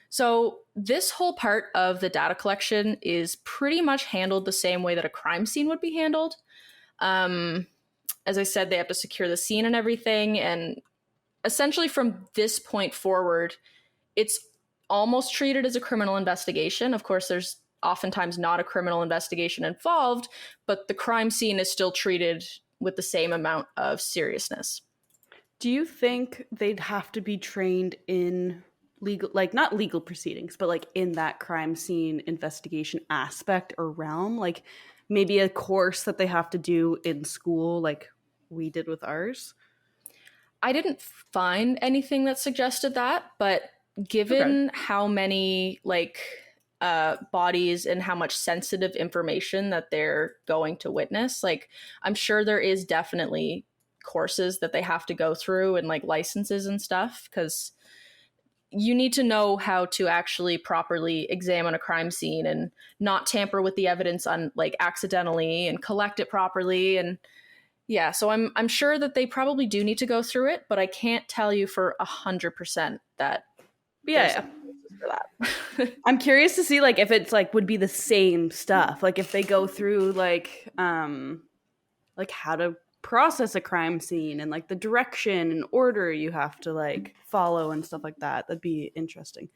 So this whole part of the data collection is pretty much handled the same way that a crime scene would be handled. As I said, they have to secure the scene and everything. And essentially from this point forward, it's almost treated as a criminal investigation. Of course, there's oftentimes not a criminal investigation involved, but the crime scene is still treated with the same amount of seriousness. Do you think they'd have to be trained in legal, like not legal proceedings, but like in that crime scene investigation aspect or realm? Like maybe a course that they have to do in school, like we did with ours? I didn't find anything that suggested that, but given how many bodies and how much sensitive information that they're going to witness, like I'm sure there is definitely courses that they have to go through and like licenses and stuff, because you need to know how to actually properly examine a crime scene and not tamper with the evidence on like accidentally and collect it properly. And yeah, so I'm sure that they probably do need to go through it, but I can't tell you for 100% that Yeah. for that. I'm curious to see like if it's like would be the same stuff. Like if they go through like how to process a crime scene and like the direction and order you have to like follow and stuff like that. That'd be interesting.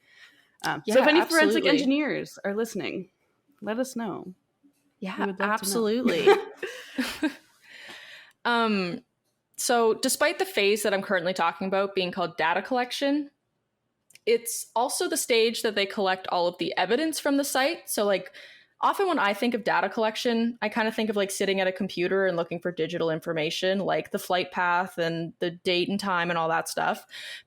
So if any forensic engineers are listening, let us know. Yeah, absolutely. So despite the phase that I'm currently talking about being called data collection, it's also the stage that they collect all of the evidence from the site. So like often when I think of data collection, I kind of think of like sitting at a computer and looking for digital information, like the flight path and the date and time and all that stuff.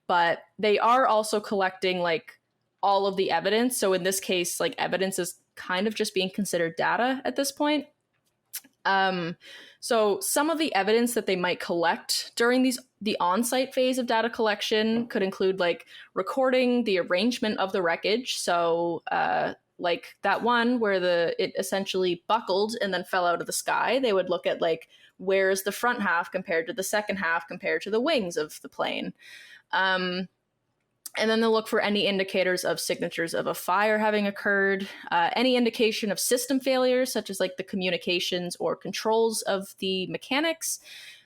But they are also collecting like all of the evidence. So in this case, like evidence is kind of just being considered data at this point. So some of the evidence that they might collect during the on-site phase of data collection could include like recording the arrangement of the wreckage. So like that one where it essentially buckled and then fell out of the sky, they would look at like where's the front half compared to the second half compared to the wings of the plane. And then they'll look for any indicators of signatures of a fire having occurred, any indication of system failures, such as like the communications or controls of the mechanics,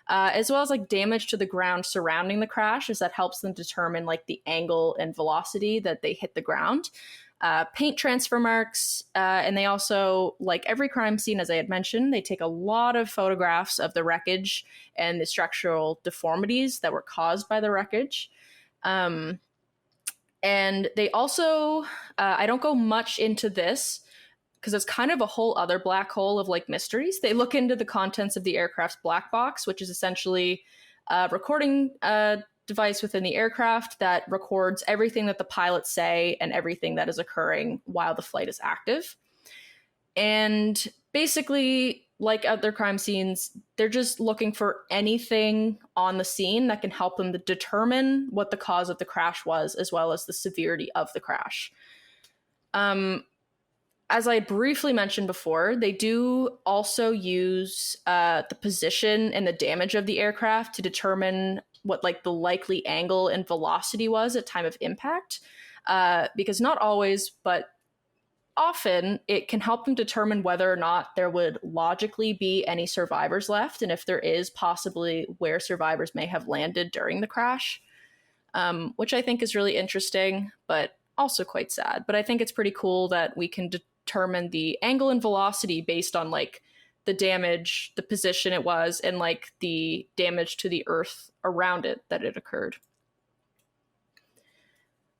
as well as like damage to the ground surrounding the crash, as that helps them determine like the angle and velocity that they hit the ground. Paint transfer marks, and they also, like every crime scene, as I had mentioned, they take a lot of photographs of the wreckage and the structural deformities that were caused by the wreckage. And they also, I don't go much into this because it's kind of a whole other black hole of like mysteries. They look into the contents of the aircraft's black box, which is essentially a recording device within the aircraft that records everything that the pilots say and everything that is occurring while the flight is active. And basically, like other crime scenes, they're just looking for anything on the scene that can help them to determine what the cause of the crash was, as well as the severity of the crash. As I briefly mentioned before, they do also use the position and the damage of the aircraft to determine what like the likely angle and velocity was at time of impact. Because not always, but often it can help them determine whether or not there would logically be any survivors left, and if there is, possibly where survivors may have landed during the crash, which I think is really interesting, but also quite sad. But I think it's pretty cool that we can determine the angle and velocity based on like the damage, the position it was, and like the damage to the earth around it that it occurred.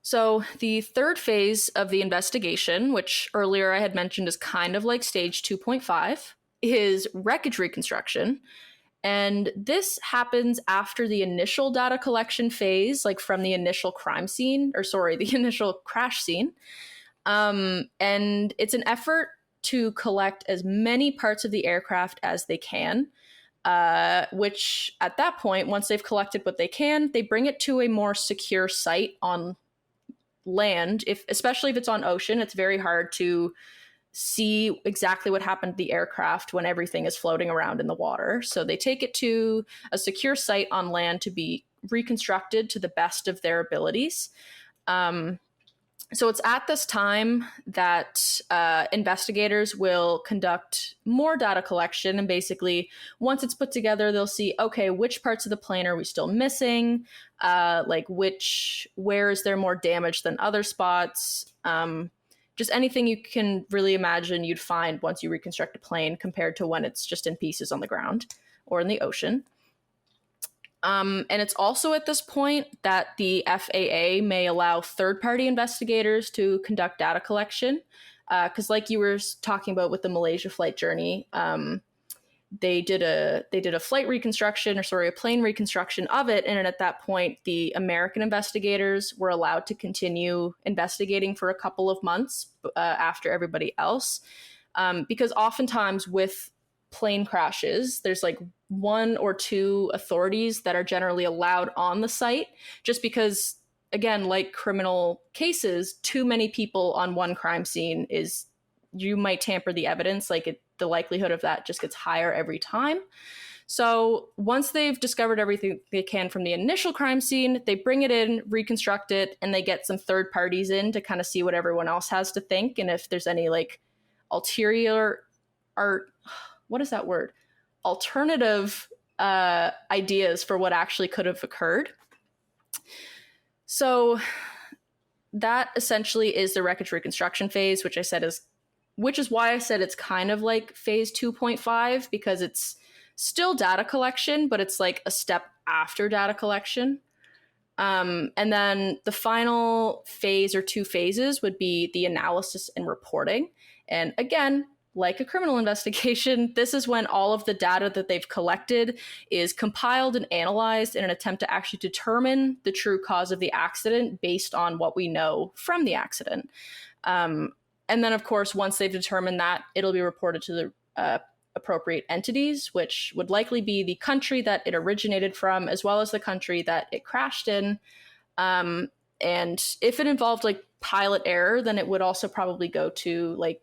So the third phase of the investigation, which earlier I had mentioned is kind of like stage 2.5, is wreckage reconstruction. And this happens after the initial data collection phase, like from the initial crime scene, the initial crash scene. And it's an effort to collect as many parts of the aircraft as they can, which at that point, once they've collected what they can, they bring it to a more secure site on land. Especially if it's on ocean, it's very hard to see exactly what happened to the aircraft when everything is floating around in the water. So they take it to a secure site on land to be reconstructed to the best of their abilities. So it's at this time that investigators will conduct more data collection, and basically once it's put together, they'll see, okay, which parts of the plane are we still missing? Where is there more damage than other spots? Just anything you can really imagine you'd find once you reconstruct a plane compared to when it's just in pieces on the ground or in the ocean. And it's also at this point that the FAA may allow third-party investigators to conduct data collection. Because like you were talking about with the Malaysia flight journey, they did a flight reconstruction, a plane reconstruction of it. And at that point, the American investigators were allowed to continue investigating for a couple of months after everybody else. Because oftentimes with plane crashes, there's like one or two authorities that are generally allowed on the site, just because again, like criminal cases, too many people on one crime scene is, you might tamper the evidence. Like the likelihood of that just gets higher every time. So once they've discovered everything they can from the initial crime scene, they bring it in, reconstruct it, and they get some third parties in to kind of see what everyone else has to think, and if there's any like ulterior art, what is that word? Alternative ideas for what actually could have occurred. So that essentially is the wreckage reconstruction phase, which is why I said it's kind of like phase 2.5, because it's still data collection, but it's like a step after data collection. And then the final phase or 2 phases would be the analysis and reporting. And again, like a criminal investigation, this is when all of the data that they've collected is compiled and analyzed in an attempt to actually determine the true cause of the accident based on what we know from the accident. And then, of course, once they've determined that, it'll be reported to the appropriate entities, which would likely be the country that it originated from, as well as the country that it crashed in. And if it involved like pilot error, then it would also probably go to like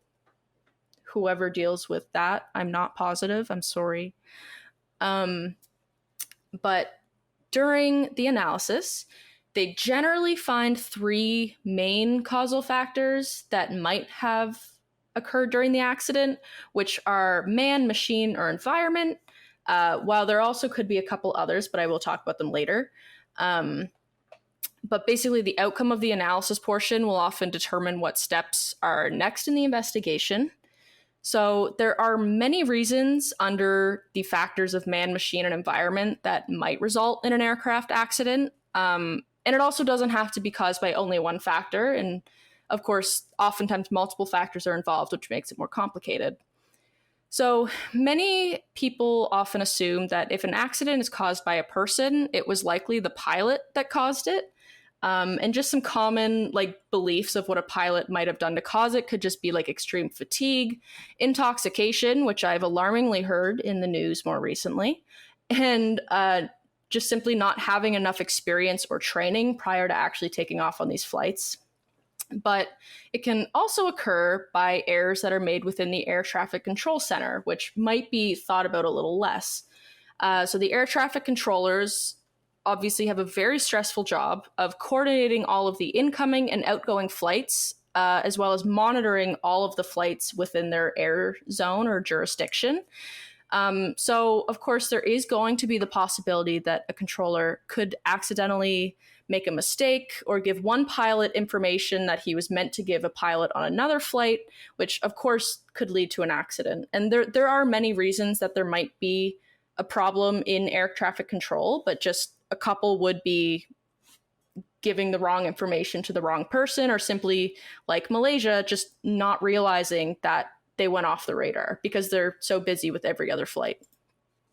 whoever deals with that. I'm not positive. I'm sorry. But during the analysis, they generally find 3 main causal factors that might have occurred during the accident, which are man, machine, or environment, while there also could be a couple others, but I will talk about them later. But basically, the outcome of the analysis portion will often determine what steps are next in the investigation. So there are many reasons under the factors of man, machine, and environment that might result in an aircraft accident. And it also doesn't have to be caused by only one factor. And of course, oftentimes multiple factors are involved, which makes it more complicated. So many people often assume that if an accident is caused by a person, it was likely the pilot that caused it. And just some common like beliefs of what a pilot might have done to cause it could just be like extreme fatigue, intoxication, which I've alarmingly heard in the news more recently, and just simply not having enough experience or training prior to actually taking off on these flights. But it can also occur by errors that are made within the air traffic control center, which might be thought about a little less. So the air traffic controllers obviously have a very stressful job of coordinating all of the incoming and outgoing flights, as well as monitoring all of the flights within their air zone or jurisdiction. So, of course, there is going to be the possibility that a controller could accidentally make a mistake or give one pilot information that he was meant to give a pilot on another flight, which, of course, could lead to an accident. And there are many reasons that there might be a problem in air traffic control, but just a couple would be giving the wrong information to the wrong person, or simply, like Malaysia, just not realizing that they went off the radar because they're so busy with every other flight.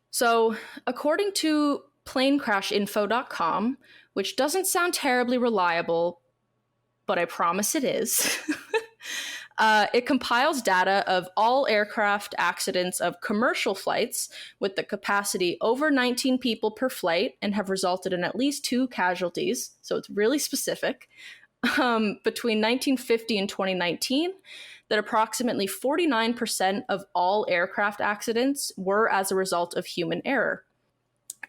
So, according to planecrashinfo.com, which doesn't sound terribly reliable, but I promise it is, it compiles data of all aircraft accidents of commercial flights with the capacity over 19 people per flight and have resulted in at least 2 casualties. So it's really specific. Between 1950 and 2019, that approximately 49% of all aircraft accidents were as a result of human error.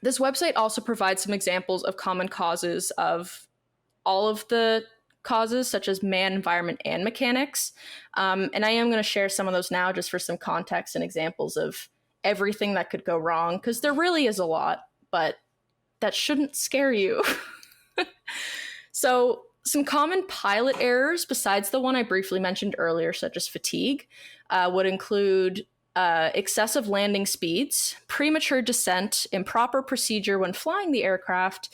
This website also provides some examples of common causes of all of the causes, such as man, environment, and mechanics. And I am going to share some of those now just for some context and examples of everything that could go wrong, because there really is a lot, but that shouldn't scare you. So some common pilot errors, besides the one I briefly mentioned earlier, such as fatigue, would include excessive landing speeds, premature descent, improper procedure when flying the aircraft,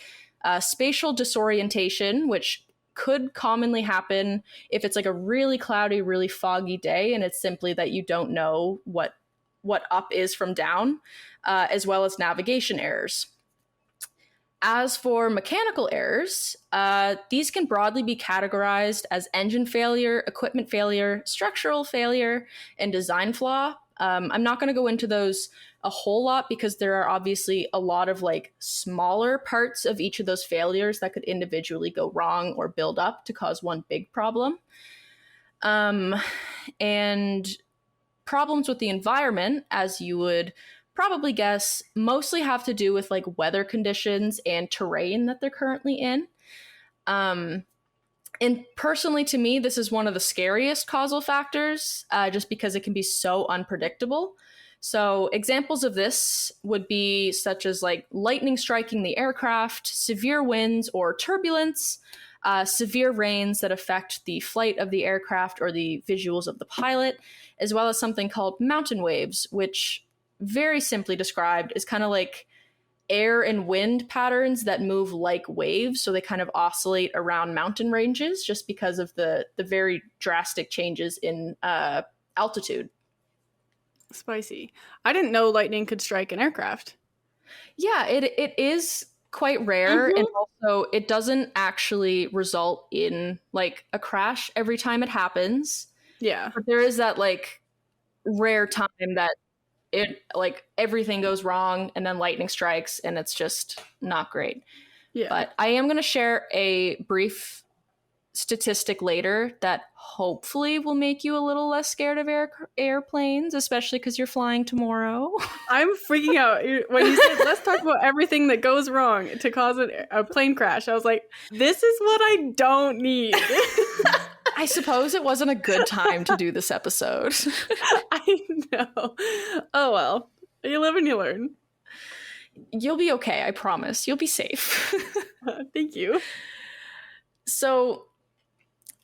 spatial disorientation, which could commonly happen if it's like a really cloudy, really foggy day, and it's simply that you don't know what up is from down, as well as navigation errors. As for mechanical errors, these can broadly be categorized as engine failure, equipment failure, structural failure, and design flaw. I'm not going to go into those a whole lot because there are obviously a lot of like smaller parts of each of those failures that could individually go wrong or build up to cause one big problem. And problems with the environment, as you would probably guess, mostly have to do with like weather conditions and terrain that they're currently in. And personally, to me, this is one of the scariest causal factors, just because it can be so unpredictable. So examples of this would be such as like lightning striking the aircraft, severe winds or turbulence, severe rains that affect the flight of the aircraft or the visuals of the pilot, as well as something called mountain waves, which very simply described is kind of like air and wind patterns that move like waves. So they kind of oscillate around mountain ranges just because of the very drastic changes in altitude. Spicy. I didn't know lightning could strike an aircraft. Yeah, it is quite rare. And also it doesn't actually result in like a crash every time it happens. Yeah. But there is that like rare time that it like everything goes wrong and then lightning strikes and it's just not great. Yeah. But I am going to share a brief statistic later that hopefully will make you a little less scared of airplanes, especially because you're flying tomorrow. I'm freaking out when you said let's talk about everything that goes wrong to cause a plane crash. I was like, this is what I don't need. I suppose it wasn't a good time to do this episode. I know. Oh well, you live and you learn. You'll be okay, I promise. You'll be safe. Thank you. So,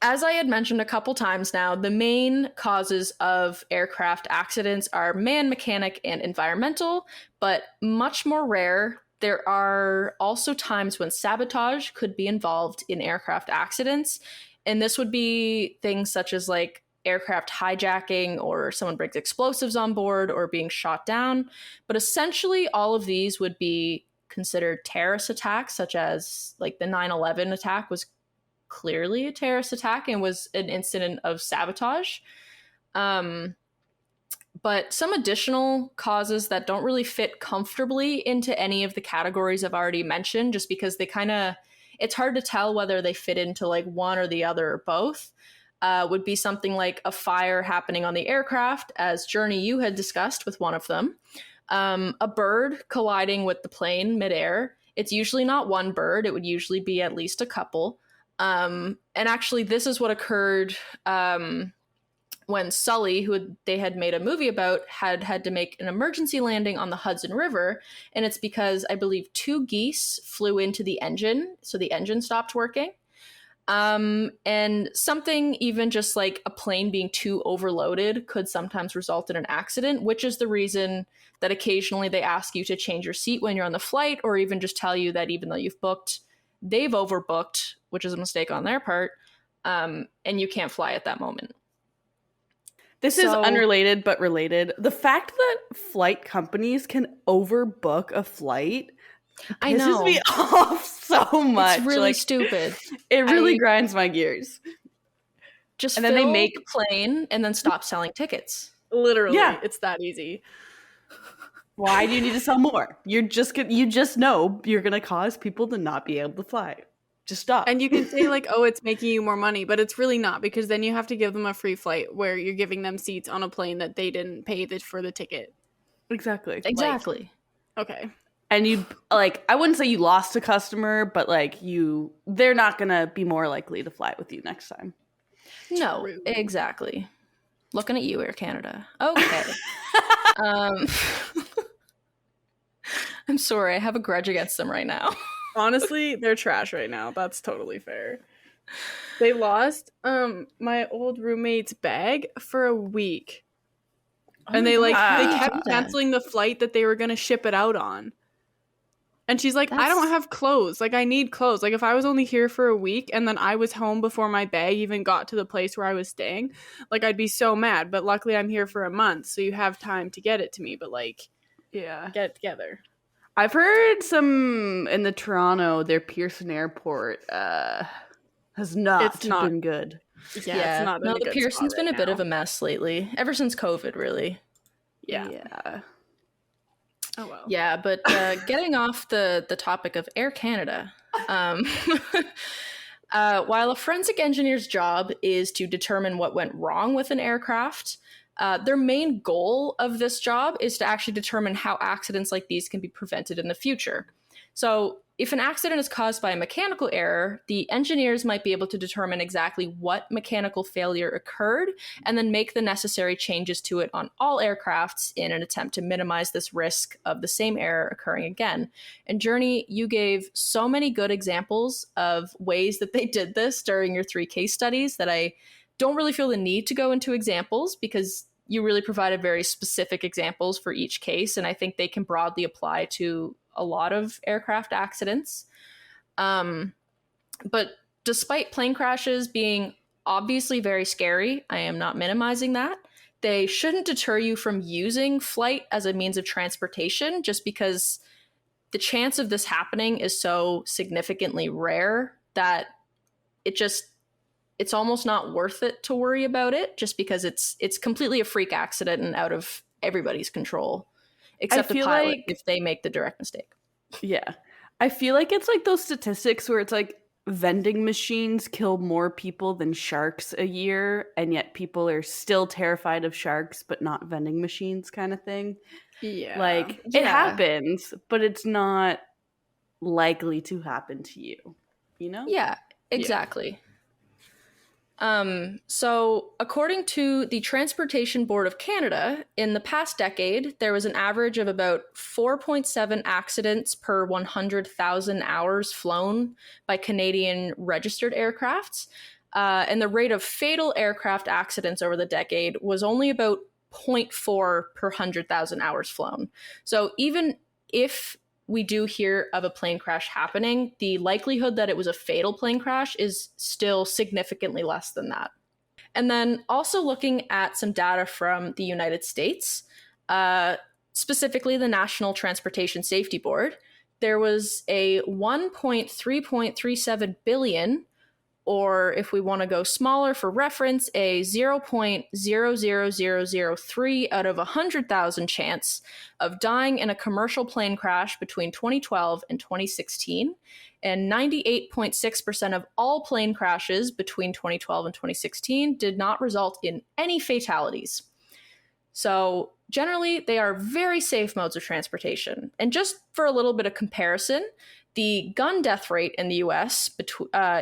as I had mentioned a couple times now, the main causes of aircraft accidents are man, mechanic, and environmental, but much more rare. There are also times when sabotage could be involved in aircraft accidents, and this would be things such as like aircraft hijacking or someone brings explosives on board or being shot down. But essentially, all of these would be considered terrorist attacks, such as like the 9/11 attack was clearly a terrorist attack and was an incident of sabotage. But some additional causes that don't really fit comfortably into any of the categories I've already mentioned, just because they kind of, it's hard to tell whether they fit into like one or the other or both, would be something like a fire happening on the aircraft, as Journey, you had discussed with one of them. A bird colliding with the plane midair. It's usually not one bird. It would usually be at least a couple. And actually, this is what occurred when Sully, who they had made a movie about, had to make an emergency landing on the Hudson River. And it's because I believe 2 geese flew into the engine, so the engine stopped working. And something even just like a plane being too overloaded could sometimes result in an accident, which is the reason that occasionally they ask you to change your seat when you're on the flight, or even just tell you that even though you've booked, they've overbooked, which is a mistake on their part, and you can't fly at that moment. This is unrelated but related. The fact that flight companies can overbook a flight pisses me off so much. It's really stupid. It really grinds my gears. Just and then they make the plane and then stop selling tickets. Literally, yeah. It's that easy. Why do you need to sell more? You just know you're gonna cause people to not be able to fly. Just stop. And you can say like, oh, it's making you more money, but it's really not, because then you have to give them a free flight where you're giving them seats on a plane that they didn't pay for the ticket. Exactly. Like, okay. And you like, I wouldn't say you lost a customer, but like they're not gonna be more likely to fly with you next time. No, True. Exactly. Looking at you, Air Canada. Okay. I'm sorry, I have a grudge against them right now. Honestly, they're trash right now. That's totally fair. They lost my old roommate's bag for a week. And they kept canceling the flight that they were going to ship it out on. And she's like, I don't have clothes. Like, I need clothes. Like, if I was only here for a week and then I was home before my bag even got to the place where I was staying, like, I'd be so mad. But luckily I'm here for a month, so you have time to get it to me. But, like, yeah, get it together. I've heard some in the Toronto, their Pearson Airport has not been good. Yeah, it's not been the Pearson's been a bit of a mess lately, ever since COVID, really. Yeah. Oh, well. Yeah, but getting off the topic of Air Canada, um, while a forensic engineer's job is to determine what went wrong with an aircraft, their main goal of this job is to actually determine how accidents like these can be prevented in the future. So, if an accident is caused by a mechanical error, the engineers might be able to determine exactly what mechanical failure occurred and then make the necessary changes to it on all aircrafts in an attempt to minimize this risk of the same error occurring again. And Journey, you gave so many good examples of ways that they did this during your 3 case studies that I don't really feel the need to go into examples because you really provided very specific examples for each case, and I think they can broadly apply to a lot of aircraft accidents. But despite plane crashes being obviously very scary, I am not minimizing that. They shouldn't deter you from using flight as a means of transportation just because the chance of this happening is so significantly rare that it's almost not worth it to worry about it just because it's completely a freak accident and out of everybody's control. Except the pilot, if they make the direct mistake. Yeah. I feel like it's like those statistics where it's like vending machines kill more people than sharks a year, and yet people are still terrified of sharks, but not vending machines kind of thing. Yeah. Like, it happens, but it's not likely to happen to you, you know? Yeah, exactly. So according to the Transportation Board of Canada, in the past decade, there was an average of about 4.7 accidents per 100,000 hours flown by Canadian registered aircrafts. And the rate of fatal aircraft accidents over the decade was only about 0.4 per 100,000 hours flown. So even if we do hear of a plane crash happening, the likelihood that it was a fatal plane crash is still significantly less than that. And then also looking at some data from the United States, specifically the National Transportation Safety Board, there was a 1.337 billion, or if we want to go smaller for reference, a 0.00003 out of 100,000 chance of dying in a commercial plane crash between 2012 and 2016. And 98.6% of all plane crashes between 2012 and 2016 did not result in any fatalities. So generally, they are very safe modes of transportation. And just for a little bit of comparison, the gun death rate in the US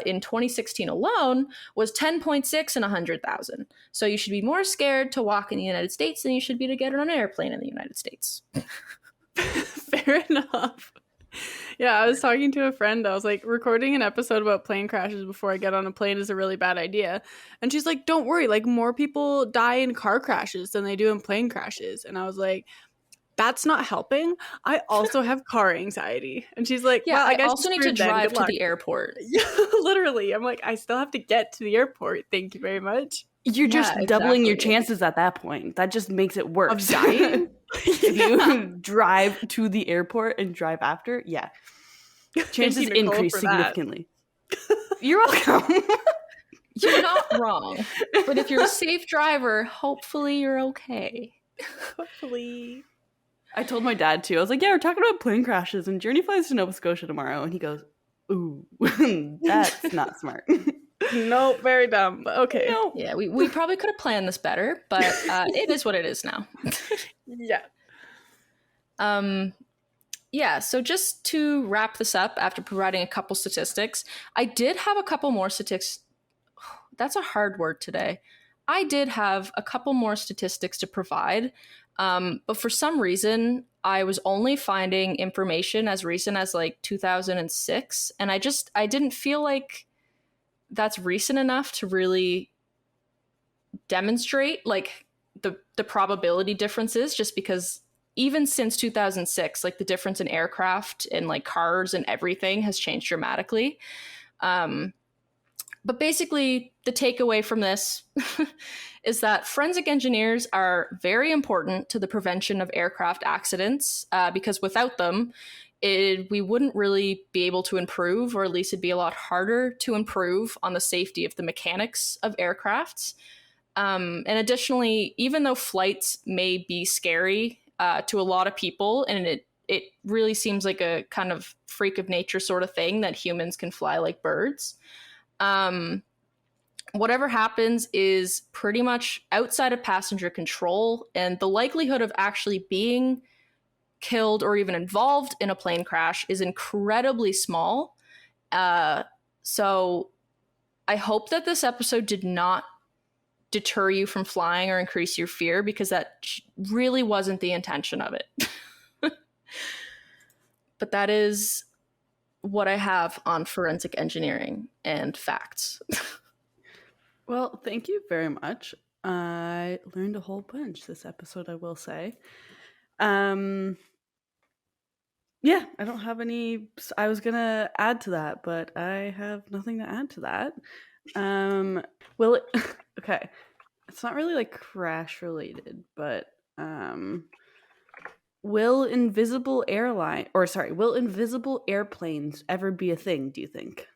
in 2016 alone was 10.6 in 100,000. So you should be more scared to walk in the United States than you should be to get on an airplane in the United States. Fair enough. Yeah, I was talking to a friend. I was like, recording an episode about plane crashes before I get on a plane is a really bad idea. And she's like, don't worry, like more people die in car crashes than they do in plane crashes. And I was like, that's not helping. I also have car anxiety. And she's like, yeah, well, I guess also need to drive to the airport. Yeah, literally. I'm like, I still have to get to the airport. Thank you very much. You're just doubling your chances at that point. That just makes it worse. Of dying? If you drive to the airport and drive after, yeah. Chances increase significantly. You're welcome. You're not wrong. But if you're a safe driver, hopefully you're okay. Hopefully. I told my dad too. I was like, yeah, we're talking about plane crashes and Journey flies to Nova Scotia tomorrow. And he goes, ooh, that's not smart. Nope, very dumb. But okay. Nope. Yeah, we probably could have planned this better, but it is what it is now. Yeah. Yeah, so just to wrap this up after providing a couple statistics, I did have a couple more statistics. That's a hard word today. I did have a couple more statistics to provide, but for some reason, I was only finding information as recent as like 2006, and I didn't feel like that's recent enough to really demonstrate like the probability differences, just because even since 2006, like the difference in aircraft and like cars and everything has changed dramatically. But basically, the takeaway from this is that forensic engineers are very important to the prevention of aircraft accidents, because without them, we wouldn't really be able to improve, or at least it'd be a lot harder to improve on the safety of the mechanics of aircrafts. And additionally, even though flights may be scary to a lot of people, and it really seems like a kind of freak of nature sort of thing that humans can fly like birds. Whatever happens is pretty much outside of passenger control, and the likelihood of actually being killed or even involved in a plane crash is incredibly small. So I hope that this episode did not deter you from flying or increase your fear, because that really wasn't the intention of it. But that is what I have on forensic engineering and facts. Well, thank you very much. I learned a whole bunch this episode, I will say. Yeah, I don't have any. I was gonna add to that, but I have nothing to add to that. Will it? Okay, it's not really like crash related, but will invisible airplanes ever be a thing, do you think?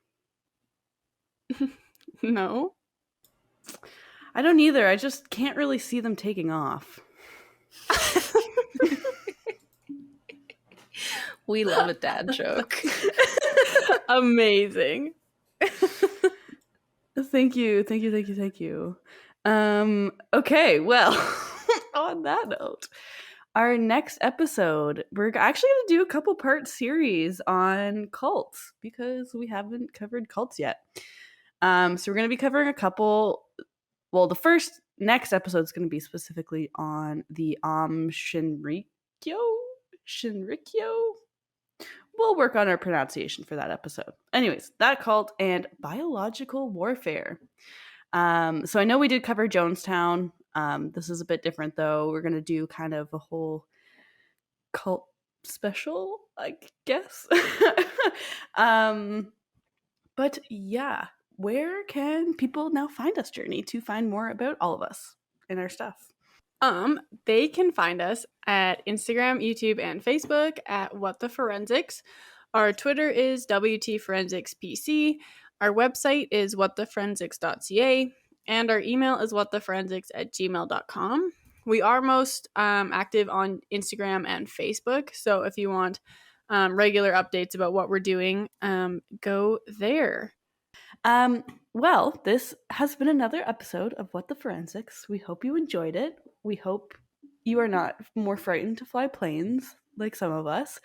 No. I don't either. I just can't really see them taking off. We love a dad joke. Amazing. Thank you. Okay, well, on that note, our next episode, we're actually going to do a couple part series on cults, because we haven't covered cults yet. So we're going to be covering a couple. Well, the next episode is going to be specifically on the Shinrikyo. We'll work on our pronunciation for that episode. Anyways, that cult and biological warfare. So I know we did cover Jonestown. This is a bit different, though. We're going to do kind of a whole cult special, I guess. But yeah, where can people now find us, Journey, to find more about all of us and our stuff? They can find us at Instagram, YouTube, and Facebook at What the Forensics. Our Twitter is WT Forensics PC. Our website is whattheforensics.ca, and our email is whattheforensics@gmail.com. We are most active on Instagram and Facebook, so if you want regular updates about what we're doing, go there. Well, this has been another episode of What the Forensics. We hope you enjoyed it. We hope you are not more frightened to fly planes like some of us.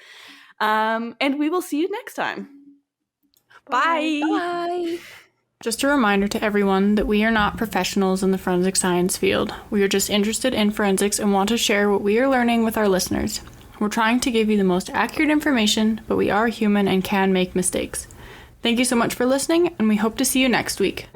And we will see you next time. Bye. Bye. Just a reminder to everyone that we are not professionals in the forensic science field. We are just interested in forensics and want to share what we are learning with our listeners. We're trying to give you the most accurate information, but we are human and can make mistakes. Thank you so much for listening, and we hope to see you next week.